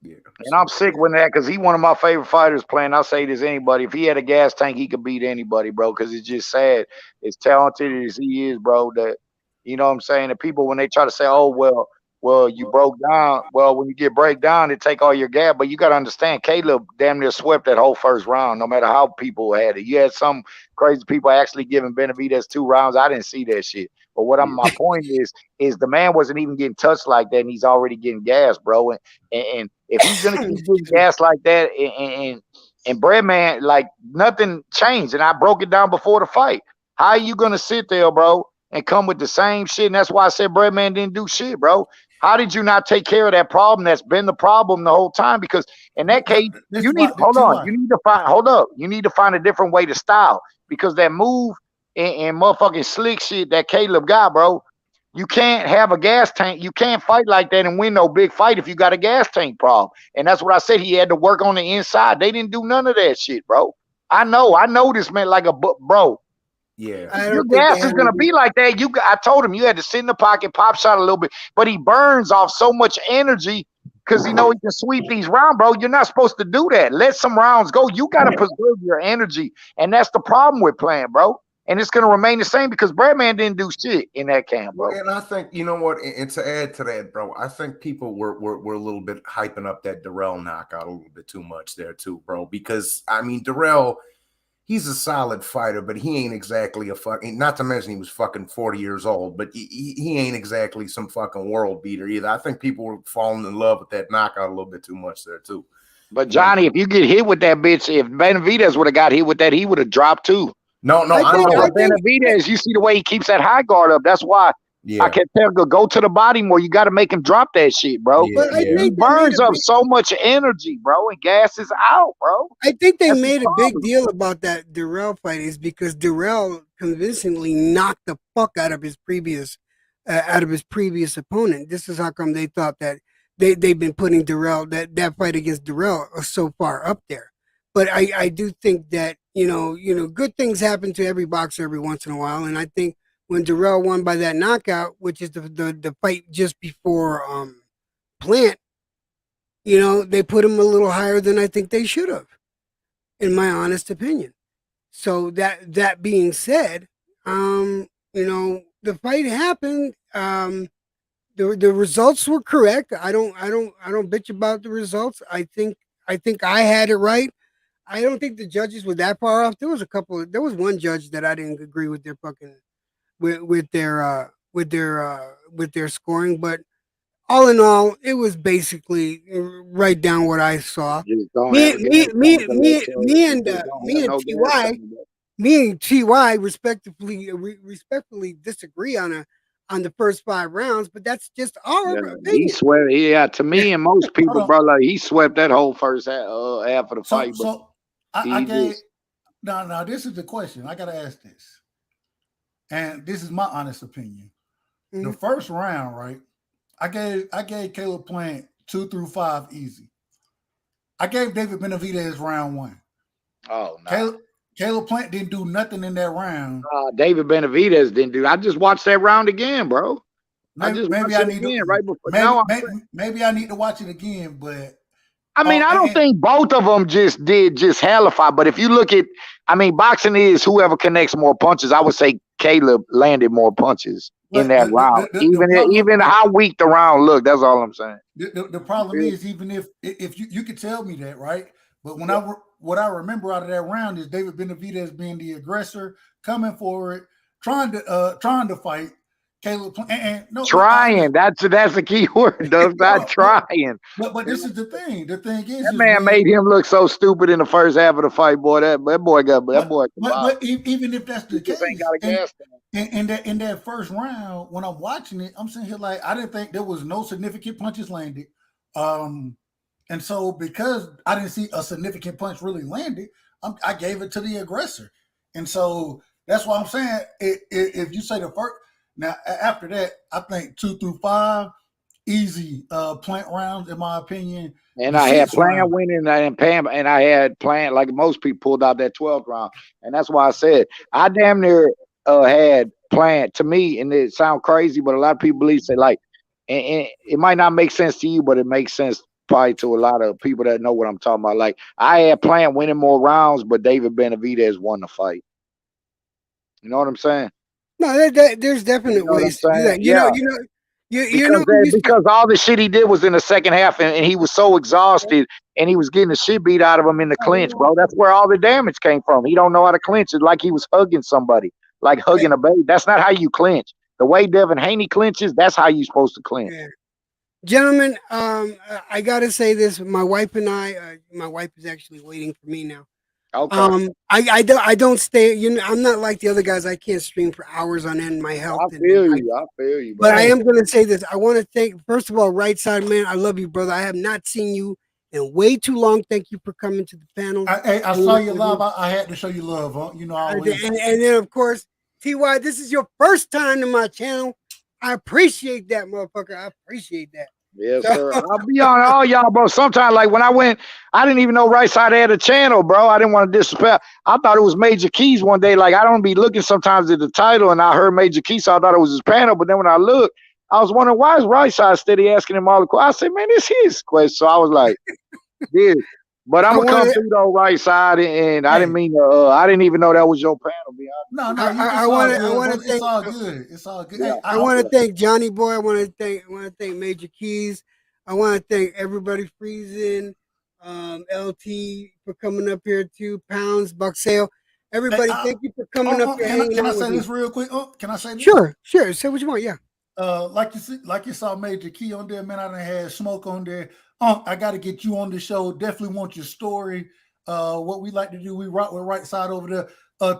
Yeah. And I'm sick with that because he's one of my favorite fighters playing. I'll say this anybody. If he had a gas tank, he could beat anybody, bro, because it's just sad. As talented as he is, bro, that you know what I'm saying? And people when they try to say, oh, well, you broke down. Well, when you get break down, it take all your gas. But you gotta understand, Caleb damn near swept that whole first round, no matter how people had it. You had some crazy people actually giving Benavidez 2 rounds. I didn't see that shit. But my point is the man wasn't even getting touched like that, and he's already getting gas, bro. And if he's gonna keep getting gas like that, and Breadman, like nothing changed, and I broke it down before the fight. How are you gonna sit there, bro, and come with the same shit? And that's why I said Breadman didn't do shit, bro. How did you not take care of that problem that's been the problem the whole time? Because in that case, you need You need to find a different way to style because that move and motherfucking slick shit that Caleb got, bro. You can't have a gas tank. You can't fight like that and win no big fight if you got a gas tank problem. And that's what I said. He had to work on the inside. They didn't do none of that shit, bro. I know this man like a bro. Yeah. Your gas is gonna be like that. I told him you had to sit in the pocket, pop shot a little bit, but he burns off so much energy because he can sweep these rounds, bro. You're not supposed to do that. Let some rounds go. You gotta preserve your energy, and that's the problem with playing, bro. And it's gonna remain the same because Breadman didn't do shit in that camp, bro. And I think you know what, and to add to that, bro, I think people were a little bit hyping up that Darrell knockout a little bit too much there too, bro. Because I mean, Darrell, he's a solid fighter, but he ain't exactly a fucking. Not to mention he was fucking 40 years old, but he ain't exactly some fucking world beater either. I think people were falling in love with that knockout a little bit too much there too. But Johnny, if you get hit with that bitch, if Benavidez would have got hit with that, he would have dropped too. No, I know. Benavidez, you see the way he keeps that high guard up. That's why I kept telling him, go to the body more. You got to make him drop that shit, bro. He burns up so much energy, bro, and gas is out, bro. I think they made a big deal about that Darrell fight is because Darrell convincingly knocked the fuck out of his previous opponent. This is how come they thought that they've been putting Darrell that fight against Darrell so far up there. But I do think that good things happen to every boxer every once in a while, and I think when Darrell won by that knockout, which is the fight just before Plant, they put him a little higher than I think they should have, in my honest opinion. So that being said, the fight happened. The results were correct. I don't bitch about the results. I think I had it right. I don't think the judges were that far off. There was one judge that I didn't agree with their fucking with their scoring, but all in all, it was basically right down what I saw. Me and TY respectfully disagree on the first 5 rounds, but that's just our opinion. He swept, to me and most people, bro, like he swept that whole first half of the fight. So I gave now this is the question. I gotta ask this. And this is my honest opinion. Mm-hmm. The first round, right? I gave Caleb Plant 2 through 5 easy. I gave David Benavidez round 1. Oh no. Caleb Plant didn't do nothing in that round. David Benavidez didn't do. I just watched that round again, bro. Maybe I need to watch it again, but I mean, I don't think both of them just hellify. But if you look at, boxing is whoever connects more punches. I would say Caleb landed more punches in that round. Even how weak the round looked. That's all I'm saying. The problem is, even if you could tell me that, right? But what I remember out of that round is David Benavidez being the aggressor, coming forward, trying to fight Caleb. Trying. That's the key word. Not trying. But this is the thing. The thing is, that man made him look so stupid in the first half of the fight, boy. That boy got that boy. But even if that's the case, in that first round, when I'm watching it, I'm sitting here like I didn't think there was no significant punches landed. And so because I didn't see a significant punch really landed, I gave it to the aggressor. And so that's why I'm saying if you say the first. Now, after that, I think 2 through 5, easy Plant rounds, in my opinion. And I had Plant winning, and I had Plant, like most people, pulled out that 12th round. And that's why I said, I damn near had Plant, to me, and it sounds crazy, but a lot of people believe, say, like, and it might not make sense to you, but it makes sense probably to a lot of people that know what I'm talking about. Like I had planned winning more rounds, but David Benavidez won the fight. You know what I'm saying? No, there's You definite know what I'm ways to do saying? that. Yeah. You know who used to, Because all the shit he did was in the second half, and he was so exhausted, and he was getting the shit beat out of him in the clinch, bro. That's where all the damage came from. He don't know how to clinch. It's like he was hugging somebody, like hugging a baby. That's not how you clinch. The way DevinHaney clinches, that's how you supposed to clinch. yeah. Gentlemen, I gotta say this. My wife and my wife is actually waiting for me now. Okay. I don't stay. I'm not like the other guys. I can't stream for hours on end. My health. I feel you, bro. But I am gonna say this. I want to thank, first of all, Right Side Man. I love you, brother. I have not seen you in way too long. Thank you for coming to the panel. I saw you live. I had to show you love, huh? You know, always. And then of course, TY. This is your first time to my channel. I appreciate that, motherfucker. I appreciate that. Yes, sir. I'll be on all y'all, bro. Sometimes, like when I went, I didn't even know Right Side had a channel, bro. I didn't want to disrespect. I thought it was Major Keys one day. Like I don't be looking sometimes at the title, and I heard Major Keys, so I thought it was his panel. But then when I looked, I was wondering why is Right Side steady asking him all the questions. I said, man, this his question. So I was like, yeah. But I'm gonna come through though, Right Side, and I didn't mean to. I didn't even know that was your panel. Be honest. No, I want to thank. It's all good. It's all good. Yeah. Hey, I want to thank Johnny Boy. I want to thank Major Keys. I want to thank everybody freezing, LT for coming up here too. Pounds, Buck Sale. Everybody, thank you for coming up here. Can I say this real quick? Can I say this? Sure. Say what you want. Yeah. Like you saw Major Key on there, man. I done had Smoke on there. I got to get you on the show. Definitely want your story. What we like to do, we rock with Right Side over there.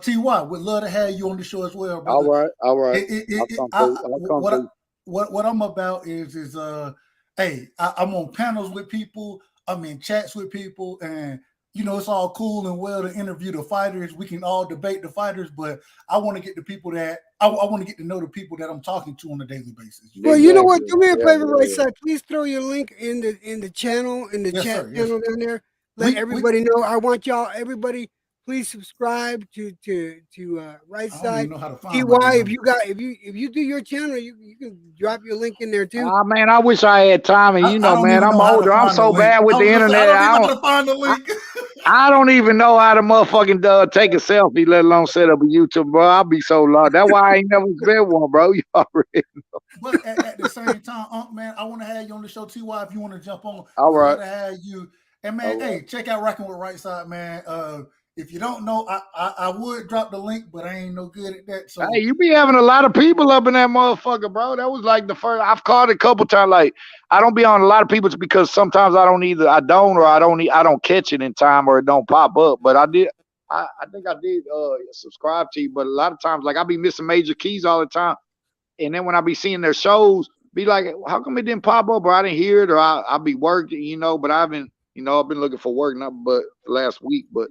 TY, would love to have you on the show as well, brother. All right. What I'm about is hey, I'm on panels with people. I'm in chats with people, and you know it's all cool and well to interview the fighters. We can all debate the fighters, but I want to get the people that I want to get to know the people that I'm talking to on a daily basis. Well, you know what? Do me a favor, Right Side. Please throw your link in the channel, in the chat channel down there. Let everybody know. I want y'all, everybody, please subscribe to Right Side. TY, if you do your channel, you can drop your link in there too. Oh man, I wish I had time, and you know, man, I'm older. I'm so bad with the internet. I don't even know how to motherfucking take a selfie, let alone set up a YouTube, bro. I'll be so lost. That's why I ain't never been one, bro. You already know. But at the same time, man, I want to have you on the show, TY. If you want to jump on, all right. To have you. And man, hey, check out Rocking with Right Side, man. If you don't know, I would drop the link, but I ain't no good at that. So hey, you be having a lot of people up in that motherfucker, bro. That was like the first. I've called it a couple times. Like I don't be on a lot of people's because sometimes I don't catch it in time or it don't pop up. But I did. I think I did subscribe to you, but a lot of times, like I be missing Major Keys all the time, and then when I be seeing their shows, be like, how come it didn't pop up, or I didn't hear it, or I be working, you know. But I've been looking for work, not but last week, but.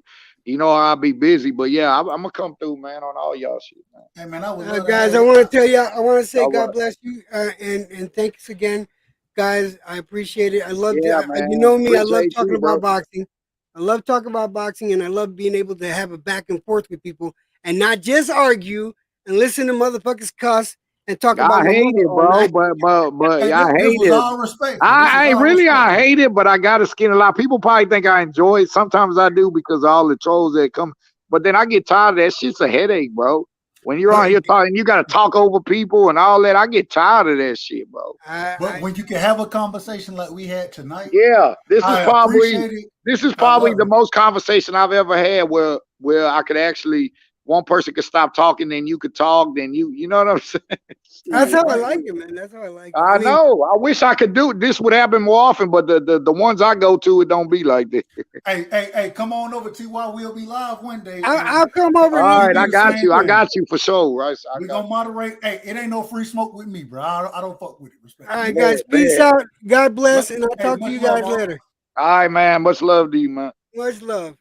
You know, I'll be busy, but yeah, I'm gonna come through, man, on all y'all shit, man. Hey, man, guys, I want to tell y'all, I want to say God bless you, and thanks again, guys. I appreciate it. I love you know me. I love talking about boxing. I love talking about boxing, and I love being able to have a back and forth with people and not just argue and listen to motherfuckers cuss and talk about. I hate it, bro, but I hate it. All respect. I hate it, but I gotta skin a lot. People probably think I enjoy it. Sometimes I do because of all the trolls that come. But then I get tired of that. Shit's a headache, bro. When you're on here talking, you gotta talk over people and all that. I get tired of that shit, bro. But when you can have a conversation like we had tonight, this is probably the most conversation I've ever had where I could actually. One person could stop talking, then you could talk, then you know what I'm saying? That's how I like it, man. That's how I like it. I know. I wish I could do it. This would happen more often, but the ones I go to, it don't be like this. Hey, come on over, TY. We'll be live one day. I'll come over. All right, I got you. I got you for sure, right? So we're gonna moderate. Hey, it ain't no free smoke with me, bro. I don't fuck with it. Respect. All right, guys. Peace out. God bless, and I'll talk to you guys later. All right, man. Much love to you, man. Much love.